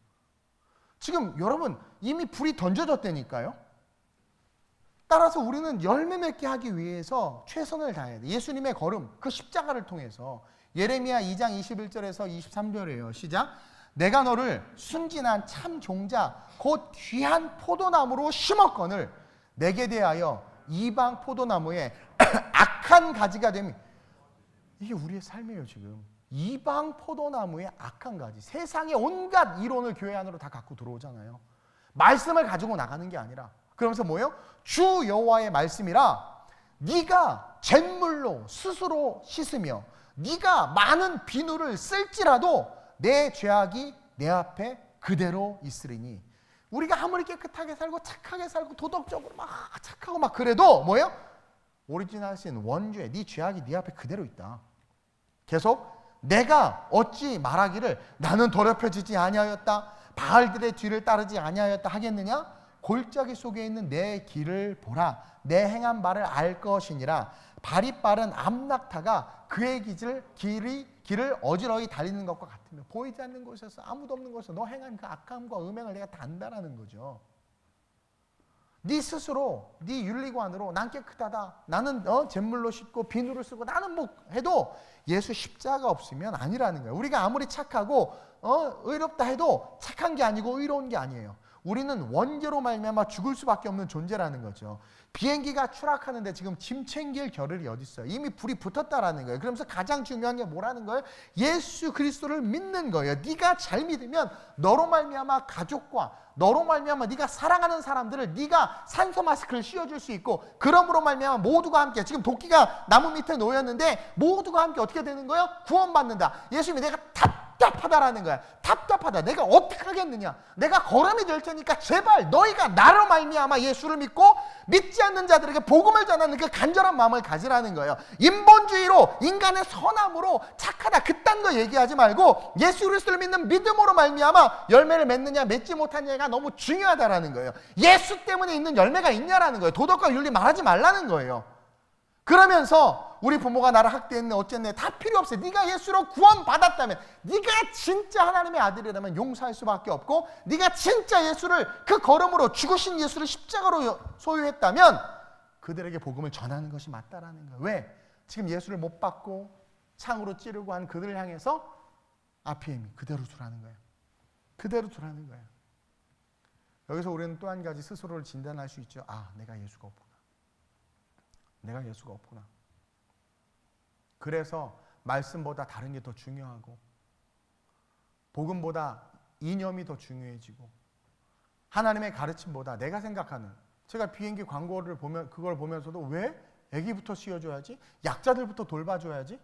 지금 여러분 이미 불이 던져졌다니까요. 따라서 우리는 열매 맺게 하기 위해서 최선을 다해야 돼. 예수님의 걸음, 그 십자가를 통해서. 예레미야 2장 21절에서 23절이에요. 시작. 내가 너를 순진한 참 종자 곧 귀한 포도나무로 심었거늘 내게 대하여 이방 포도나무에 악한 가지가 되면, 이게 우리의 삶이에요. 지금 이방 포도나무의 악한 가지. 세상의 온갖 이론을 교회 안으로 다 갖고 들어오잖아요. 말씀을 가지고 나가는 게 아니라. 그러면서 뭐예요? 주 여호와의 말씀이라 네가 잿물로 스스로 씻으며 네가 많은 비누를 쓸지라도 내 죄악이 내 앞에 그대로 있으리니. 우리가 아무리 깨끗하게 살고 착하게 살고 도덕적으로 막 착하고 막 그래도 뭐예요? 오리지널신 원죄, 네 죄악이 네 앞에 그대로 있다. 계속 내가 어찌 말하기를 나는 더럽혀지지 아니하였다, 바알들의 뒤를 따르지 아니하였다 하겠느냐? 골짜기 속에 있는 내 길을 보라. 내 행한 바를 알 것이니라. 발이 빠른 암낙타가 그의 길을 어지러이 달리는 것과 같으며 보이지 않는 곳에서 아무도 없는 곳에서 너 행한 그 악함과 음행을 내가 다 안다라는 거죠. 네 스스로 네 윤리관으로 난 깨끗하다, 나는 잿물로 씻고 비누를 쓰고 나는 뭐 해도 예수 십자가 없으면 아니라는 거예요. 우리가 아무리 착하고 의롭다 해도 착한 게 아니고 의로운 게 아니에요. 우리는 원죄로 말미암아 죽을 수밖에 없는 존재라는 거죠. 비행기가 추락하는데 지금 짐 챙길 겨를이 어디 있어요? 이미 불이 붙었다라는 거예요. 그러면서 가장 중요한 게 뭐라는 거예요? 예수 그리스도를 믿는 거예요. 네가 잘 믿으면 너로 말미암아 가족과 너로 말미암아 네가 사랑하는 사람들을 네가 산소 마스크를 씌워줄 수 있고, 그러므로 말미암아 모두가 함께, 지금 도끼가 나무 밑에 놓였는데 모두가 함께 어떻게 되는 거예요? 구원받는다. 예수님이 내가 답답하다라는 거야. 답답하다. 내가 어떻게 하겠느냐? 내가 거름이 될 테니까 제발 너희가 나로 말미암아 예수를 믿고 믿지 않는 자들에게 복음을 전하는 그 간절한 마음을 가지라는 거예요. 인본주의로, 인간의 선함으로, 착하다 그딴 거 얘기하지 말고 예수 그리스도를 믿는 믿음으로 말미암아 열매를 맺느냐 맺지 못하느냐가 너무 중요하다라는 거예요. 예수 때문에 있는 열매가 있냐라는 거예요. 도덕과 윤리 말하지 말라는 거예요. 그러면서 우리 부모가 나를 학대했네 어쨌네 다 필요 없어요. 네가 예수로 구원받았다면, 네가 진짜 하나님의 아들이라면 용서할 수밖에 없고, 네가 진짜 예수를 그 걸음으로 죽으신 예수를 십자가로 소유했다면 그들에게 복음을 전하는 것이 맞다라는 거예요. 왜? 지금 예수를 못 받고 창으로 찌르고 한 그들을 향해서 RPM이 그대로 두라는 거예요. 그대로 두라는 거예요. 여기서 우리는 또 한 가지 스스로를 진단할 수 있죠. 아, 내가 예수가 없구나. 내가 예수가 없구나. 그래서 말씀보다 다른 게 더 중요하고, 복음보다 이념이 더 중요해지고, 하나님의 가르침보다 내가 생각하는, 제가 비행기 광고를 보면 그걸 보면서도 왜 애기부터 씌워줘야지? 약자들부터 돌봐줘야지?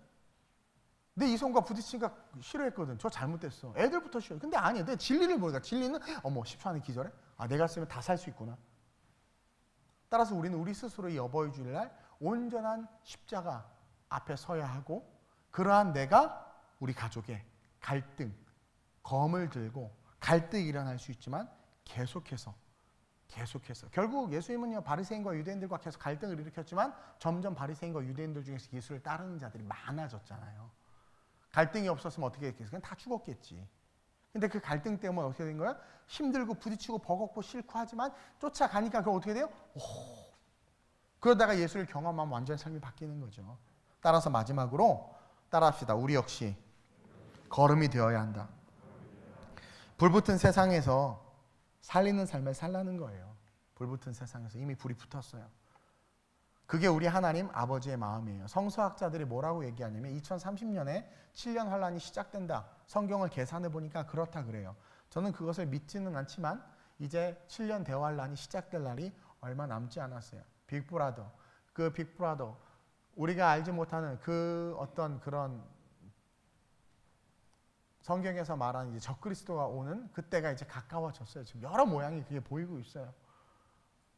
내 이성과 부딪히니까 싫어했거든. 저 잘못됐어. 애들부터 씌워. 근데 아니야. 내 진리를 보니까 진리는 어머 10초 안에 기절해? 아, 내가 쓰면 다 살 수 있구나. 따라서 우리는 우리 스스로 이 어버이 주일날 온전한 십자가 앞에 서야 하고, 그러한 내가 우리 가족의 갈등, 검을 들고 갈등이 일어날 수 있지만 계속해서 결국 예수님은요 바리새인과 유대인들과 계속 갈등을 일으켰지만 점점 바리새인과 유대인들 중에서 예수를 따르는 자들이 많아졌잖아요. 갈등이 없었으면 어떻게 했겠어요? 그냥 다 죽었겠지. 근데 그 갈등 때문에 어떻게 된 거야? 힘들고 부딪히고 버겁고 싫고 하지만 쫓아가니까 그거 어떻게 돼요? 그러다가 예수를 경험하면 완전 삶이 바뀌는 거죠. 따라서 마지막으로 따라합시다. 우리 역시 걸음이 되어야 한다. 불붙은 세상에서 살리는 삶을 살라는 거예요. 불붙은 세상에서 이미 불이 붙었어요. 그게 우리 하나님 아버지의 마음이에요. 성서학자들이 뭐라고 얘기하냐면 2030년에 7년 환란이 시작된다. 성경을 계산해 보니까 그렇다 그래요. 저는 그것을 믿지는 않지만 이제 7년 대환란이 시작될 날이 얼마 남지 않았어요. 빅브라더, 그 빅브라더, 우리가 알지 못하는 그 어떤 그런 성경에서 말하는 이제 적그리스도가 오는 그때가 이제 가까워졌어요. 지금 여러 모양이 그게 보이고 있어요.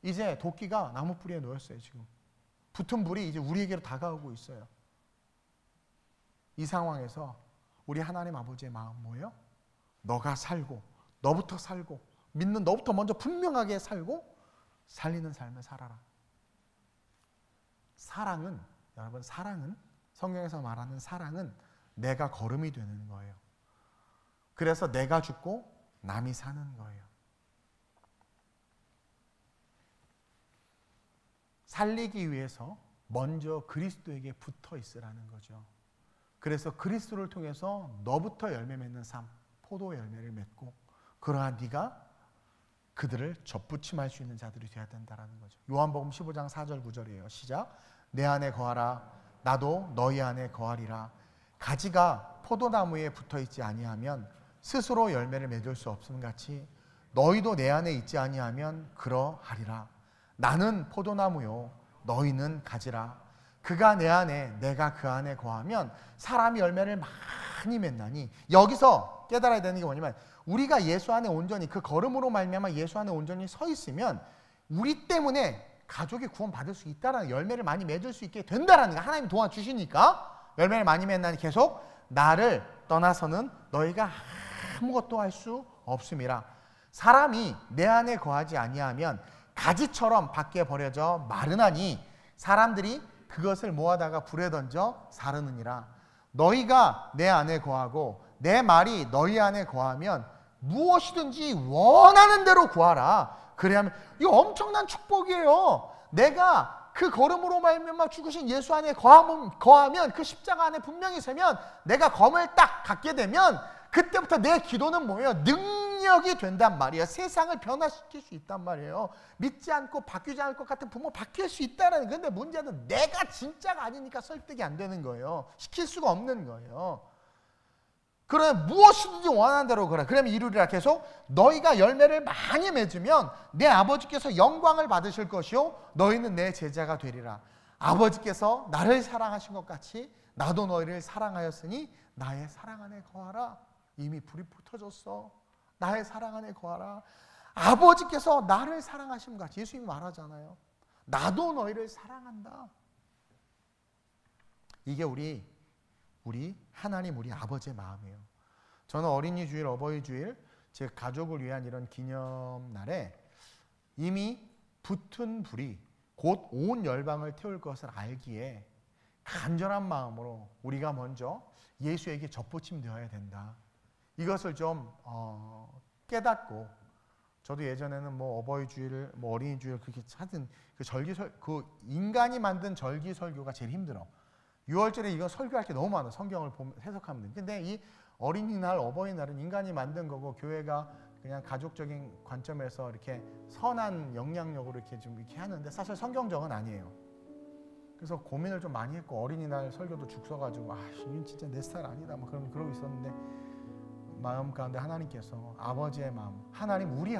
이제 도끼가 나무 뿌리에 놓였어요. 지금 붙은 불이 이제 우리에게로 다가오고 있어요. 이 상황에서 우리 하나님 아버지의 마음 뭐예요? 너가 살고, 너부터 살고, 믿는 너부터 먼저 분명하게 살고 살리는 삶을 살아라. 사랑은, 여러분, 사랑은, 성경에서 말하는 사랑은 내가 걸음이 되는 거예요. 그래서 내가 죽고 남이 사는 거예요. 살리기 위해서 먼저 그리스도에게 붙어 있으라는 거죠. 그래서 그리스도를 통해서 너부터 열매 맺는 삶, 포도 열매를 맺고, 그러한 네가 그들을 접붙임할 수 있는 자들이 되어야 된다는 거죠. 요한복음 15장 4절 9절이에요. 시작. 내 안에 거하라. 나도 너희 안에 거하리라. 가지가 포도나무에 붙어있지 아니하면 스스로 열매를 맺을 수 없음 같이 너희도 내 안에 있지 아니하면 그러하리라. 나는 포도나무요 너희는 가지라. 그가 내 안에 내가 그 안에 거하면 사람이 열매를 많이 맺나니. 여기서 깨달아야 되는 게 뭐냐면 우리가 예수 안에 온전히 그 걸음으로 말미암아 예수 안에 온전히 서 있으면 우리 때문에 가족이 구원받을 수 있다라는, 열매를 많이 맺을 수 있게 된다라는 거. 하나님이 도와주시니까 열매를 많이 맺나니 계속 나를 떠나서는 너희가 아무것도 할 수 없음이라. 사람이 내 안에 거하지 아니하면 가지처럼 밖에 버려져 마르나니 사람들이 그것을 모아다가 불에 던져 사르느니라. 너희가 내 안에 거하고 내 말이 너희 안에 거하면 무엇이든지 원하는 대로 구하라. 그래야면 이거 엄청난 축복이에요. 내가 그 걸음으로 말미암아 죽으신 예수 안에 거하면 그 십자가 안에 분명히 서면 내가 검을 딱 갖게 되면 그때부터 내 기도는 뭐예요? 능력 능력이 된단 말이에요. 세상을 변화시킬 수 있단 말이에요. 믿지 않고 바뀌지 않을 것 같은 부모 바뀔 수 있다는. 근데 문제는 내가 진짜가 아니니까 설득이 안 되는 거예요. 시킬 수가 없는 거예요. 그러면 무엇이든지 원하는 대로 그래. 그러면 이루리라. 계속 너희가 열매를 많이 맺으면 내 아버지께서 영광을 받으실 것이요 너희는 내 제자가 되리라. 아버지께서 나를 사랑하신 것 같이 나도 너희를 사랑하였으니 나의 사랑 안에 거하라. 이미 불이 붙어졌어. 나의 사랑 안에 거하라. 아버지께서 나를 사랑하신 것 같이 예수님이 말하잖아요. 나도 너희를 사랑한다. 이게 우리 하나님 우리 아버지의 마음이에요. 저는 어린이 주일, 어버이 주일, 제 가족을 위한 이런 기념날에 이미 붙은 불이 곧 온 열방을 태울 것을 알기에 간절한 마음으로 우리가 먼저 예수에게 젖붙임 되어야 된다. 이것을 좀 깨닫고, 저도 예전에는 뭐 어버이 주일, 뭐 어린이 주일 그렇게 하든 그 인간이 만든 절기 설교가 제일 힘들어. 6월절에 이거 설교할 게 너무 많아. 성경을 해석하면 돼. 근데 이 어린이날, 어버이날은 인간이 만든 거고 교회가 그냥 가족적인 관점에서 이렇게 선한 영향력으로 이렇게 좀 이렇게 하는데 사실 성경적은 아니에요. 그래서 고민을 좀 많이 했고 어린이날 설교도 죽 써가지고 이건 진짜 내 스타일 아니다. 뭐 그러고 있었는데 마음 가운데 하나님께서 아버지의 마음, 하나님 우리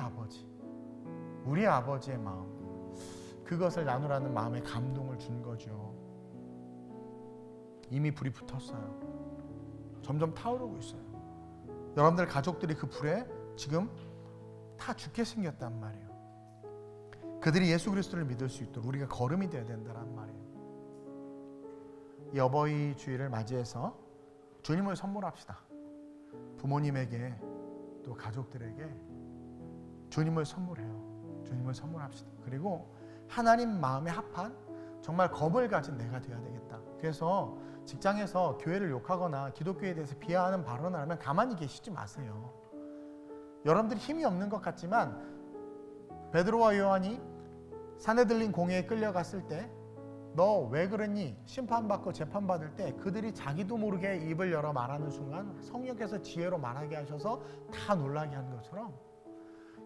아버지의 마음, 그것을 나누라는 마음에 감동을 준 거죠. 이미 불이 붙었어요. 점점 타오르고 있어요. 여러분들 가족들이 그 불에 지금 다 죽게 생겼단 말이에요. 그들이 예수 그리스도를 믿을 수 있도록 우리가 걸음이 되어야 된다는 말이에요. 이 어버이 주일을 맞이해서 주님을 선물합시다. 부모님에게 또 가족들에게 주님을 선물해요. 주님을 선물합시다. 그리고 하나님 마음에 합한 정말 검을 가진 내가 되어야 되겠다. 그래서 직장에서 교회를 욕하거나 기독교에 대해서 비하하는 발언을 하면 가만히 계시지 마세요. 여러분들이 힘이 없는 것 같지만 베드로와 요한이 산헤들린 공회에 끌려갔을 때 너 왜 그랬니? 심판받고 재판받을 때 그들이 자기도 모르게 입을 열어 말하는 순간 성령께서 지혜로 말하게 하셔서 다 놀라게 하는 것처럼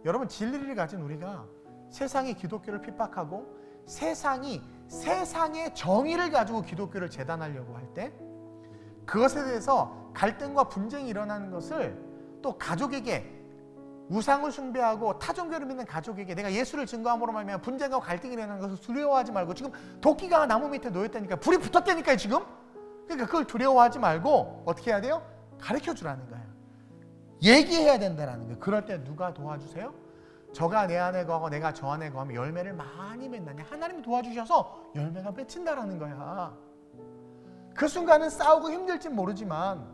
여러분 진리를 가진 우리가 세상이 기독교를 핍박하고 세상이 세상의 정의를 가지고 기독교를 재단하려고 할 때 그것에 대해서 갈등과 분쟁이 일어나는 것을 또 가족에게 우상을 숭배하고 타종교를 믿는 가족에게 내가 예수를 증거함으로 말미암아 분쟁과 갈등이 일어나는 것을 두려워하지 말고 지금 도끼가 나무 밑에 놓였다니까 불이 붙었다니까요 지금. 그러니까 그걸 두려워하지 말고 어떻게 해야 돼요? 가르쳐 주라는 거예요. 얘기해야 된다는 거예요. 그럴 때 누가 도와주세요? 저가 내 안에 거하고 내가 저 안에 거하면 열매를 많이 맺나니 하나님이 도와주셔서 열매가 맺힌다라는 거야. 그 순간은 싸우고 힘들진 모르지만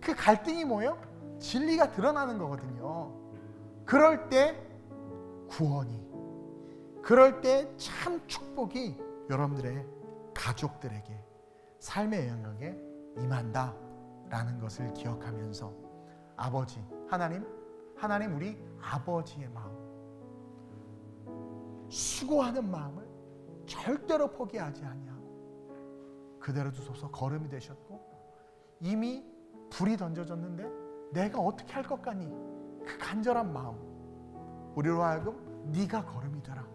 그 갈등이 뭐예요? 진리가 드러나는 거거든요. 그럴 때 구원이, 그럴 때 참 축복이 여러분들의 가족들에게 삶의 영역에 임한다라는 것을 기억하면서 아버지, 하나님 우리 아버지의 마음, 수고하는 마음을 절대로 포기하지 아니하고 그대로 두소서. 걸음이 되셨고 이미 불이 던져졌는데 내가 어떻게 할 것 같니? 그 간절한 마음, 우리로 하여금 네가 걸음이 되라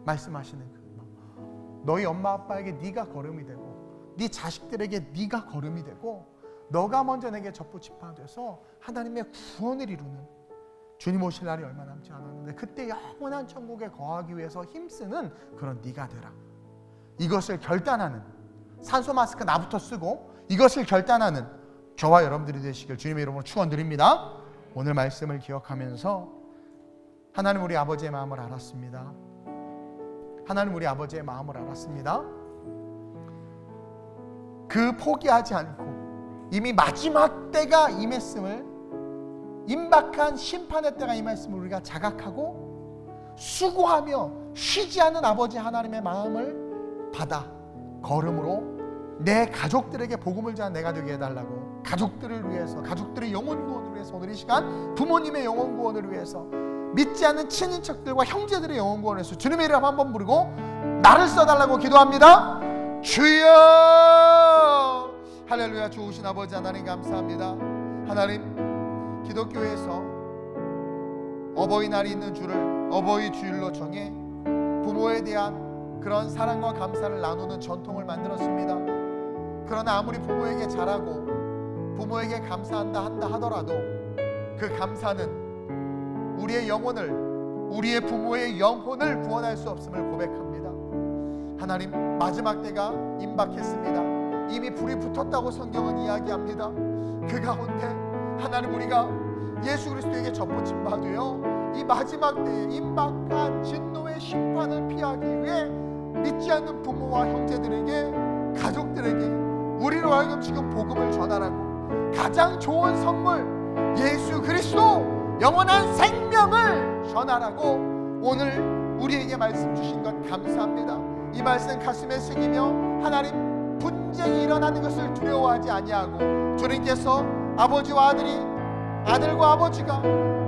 말씀하시는 그 마음. 너희 엄마 아빠에게 네가 걸음이 되고 네 자식들에게 네가 걸음이 되고 너가 먼저 내게 젖붙이파 돼서 하나님의 구원을 이루는 주님 오실 날이 얼마 남지 않았는데 그때 영원한 천국에 거하기 위해서 힘쓰는 그런 네가 되라. 이것을 결단하는, 산소 마스크 나부터 쓰고 이것을 결단하는 저와 여러분들이 되시길 주님의 이름으로 축원드립니다. 오늘 말씀을 기억하면서 하나님 우리 아버지의 마음을 알았습니다. 하나님 우리 아버지의 마음을 알았습니다. 그 포기하지 않고 이미 마지막 때가 임했음을, 임박한 심판의 때가 임했음을 우리가 자각하고 수고하며 쉬지 않는 아버지 하나님의 마음을 받아 걸음으로 내 가족들에게 복음을 전한 내가 되게 해달라고, 가족들을 위해서, 가족들의 영혼 구원을 위해서, 오늘 이 시간 부모님의 영혼 구원을 위해서, 믿지 않는 친인척들과 형제들의 영혼 구원을 위해서 주님의 이름 한번 부르고 나를 써달라고 기도합니다. 주여! 할렐루야. 좋으신 아버지 하나님 감사합니다. 하나님, 기독교에서 어버이날이 있는 주를 어버이 주일로 정해 부모에 대한 그런 사랑과 감사를 나누는 전통을 만들었습니다. 그러나 아무리 부모에게 잘하고 부모에게 감사한다 한다 하더라도 그 감사는 우리의 영혼을, 우리의 부모의 영혼을 구원할 수 없음을 고백합니다. 하나님, 마지막 때가 임박했습니다. 이미 불이 붙었다고 성경은 이야기합니다. 그 가운데 하나님, 우리가 예수 그리스도에게 접붙임 받으여 이 마지막 때에 임박한 진노의 심판을 피하기 위해 믿지 않는 부모와 형제들에게, 가족들에게 우리로 하여금 지금 복음을 전하라고 가장 좋은 선물 예수 그리스도 영원한 생명을 전하라고 오늘 우리에게 말씀 주신 것 감사합니다. 이 말씀 가슴에 새기며 하나님, 분쟁이 일어나는 것을 두려워하지 아니하고 주님께서 아버지와 아들이, 아들과 아버지가,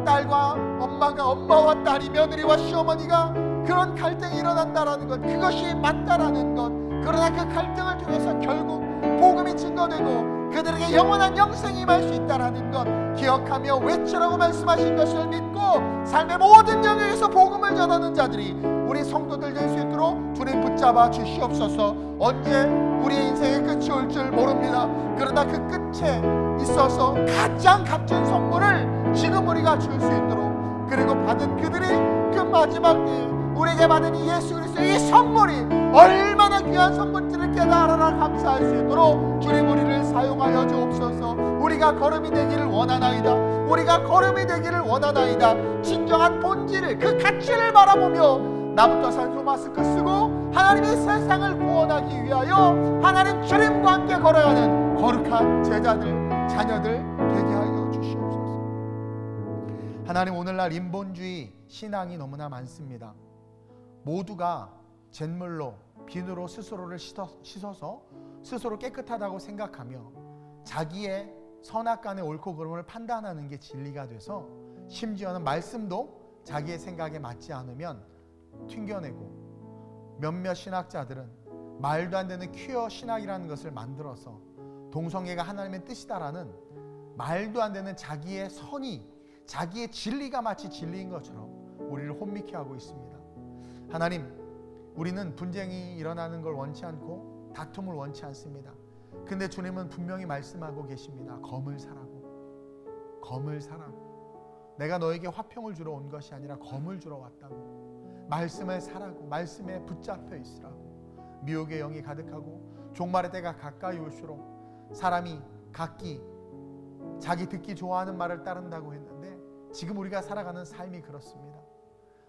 딸과 엄마가, 엄마와 딸이, 며느리와 시어머니가 그런 갈등이 일어난다라는 것, 그것이 맞다라는 것, 그러나 그 갈등을 통해서 결국 복음이 증거되고 그들에게 영원한 영생이 임할 수 있다라는 것 기억하며 외치라고 말씀하신 것을 믿고 삶의 모든 영역에서 복음을 전하는 자들이 우리 성도들 될 수 있도록 주님 붙잡아 주시옵소서. 언제 우리의 인생의 끝이 올 줄 모릅니다. 그러나 그 끝에 있어서 가장 값진 선물을 지금 우리가 줄 수 있도록, 그리고 받은 그들이 그 마지막 때에 우리에게 받은 이 예수 그리스도의 이 선물이 얼마나 귀한 선물인지를 깨달아라 감사할 수 있도록 주님 우리를 사용하여 주옵소서. 우리가 걸음이 되기를 원하나이다. 우리가 걸음이 되기를 원하나이다. 진정한 본질을, 그 가치를 바라보며 나부터 산소 마스크 쓰고 하나님의 세상을 구원하기 위하여 하나님 주님과 함께 걸어가는 거룩한 제자들, 자녀들 되게 하여 주시옵소서. 하나님, 오늘날 인본주의 신앙이 너무나 많습니다. 모두가 잿물로, 비누로 스스로를 씻어서 스스로 깨끗하다고 생각하며 자기의 선악간의 옳고 그름을 판단하는 게 진리가 돼서 심지어는 말씀도 자기의 생각에 맞지 않으면 튕겨내고, 몇몇 신학자들은 말도 안 되는 퀴어 신학이라는 것을 만들어서 동성애가 하나님의 뜻이다라는 말도 안 되는 자기의 선이, 자기의 진리가 마치 진리인 것처럼 우리를 혼미케 하고 있습니다. 하나님, 우리는 분쟁이 일어나는 걸 원치 않고 다툼을 원치 않습니다. 근데 주님은 분명히 말씀하고 계십니다. 검을 사라고, 검을 사라고. 내가 너에게 화평을 주러 온 것이 아니라 검을 주러 왔다고. 말씀을 사라고, 말씀에 붙잡혀 있으라고. 미혹의 영이 가득하고 종말의 때가 가까이 올수록 사람이 각기 자기 듣기 좋아하는 말을 따른다고 했는데 지금 우리가 살아가는 삶이 그렇습니다.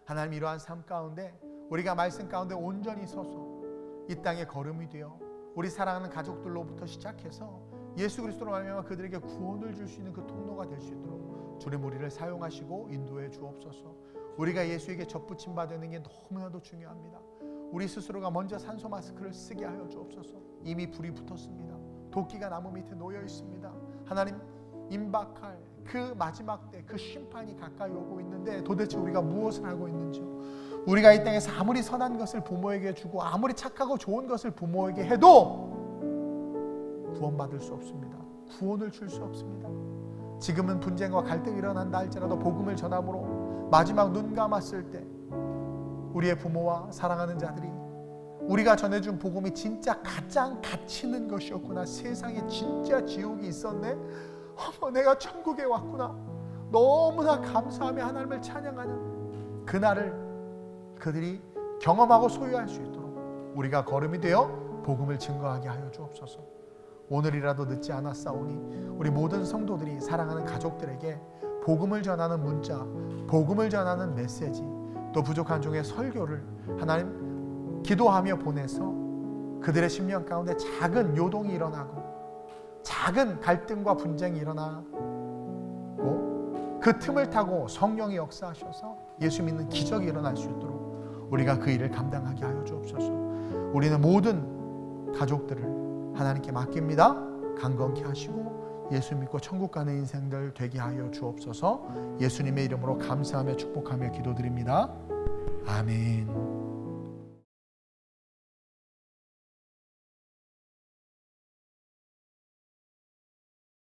하나님, 이러한 삶 가운데 우리가 말씀 가운데 온전히 서서 이 땅에 걸음이 되어 우리 사랑하는 가족들로부터 시작해서 예수 그리스도로 말미암아 그들에게 구원을 줄 수 있는 그 통로가 될 수 있도록 주님 우리를 사용하시고 인도해 주옵소서. 우리가 예수에게 접붙임 받는 게 너무나도 중요합니다. 우리 스스로가 먼저 산소 마스크를 쓰게 하여 주옵소서. 이미 불이 붙었습니다. 도끼가 나무 밑에 놓여 있습니다. 하나님, 임박할 그 마지막 때, 그 심판이 가까이 오고 있는데 도대체 우리가 무엇을 하고 있는지요? 우리가 이 땅에서 아무리 선한 것을 부모에게 주고 아무리 착하고 좋은 것을 부모에게 해도 구원받을 수 없습니다. 구원을 줄 수 없습니다. 지금은 분쟁과 갈등이 일어난다 할지라도 복음을 전함으로 마지막 눈 감았을 때 우리의 부모와 사랑하는 자들이 우리가 전해준 복음이 진짜 가장 가치 있는 것이었구나, 세상에 진짜 지옥이 있었네, 어머 내가 천국에 왔구나, 너무나 감사하며 하나님을 찬양하는 그날을 그들이 경험하고 소유할 수 있도록 우리가 걸음이 되어 복음을 증거하게 하여 주옵소서. 오늘이라도 늦지 않았사오니 우리 모든 성도들이 사랑하는 가족들에게 복음을 전하는 문자, 복음을 전하는 메시지, 또 부족한 종의 설교를 하나님 기도하며 보내서 그들의 심령 가운데 작은 요동이 일어나고 작은 갈등과 분쟁이 일어나고 그 틈을 타고 성령이 역사하셔서 예수 믿는 기적이 일어날 수 있도록 우리가 그 일을 감당하게 하여 주옵소서. 우리는 모든 가족들을 하나님께 맡깁니다. 강건케 하시고 예수 믿고 천국 가는 인생들 되게 하여 주옵소서. 예수님의 이름으로 감사하며 축복하며 기도드립니다. 아멘.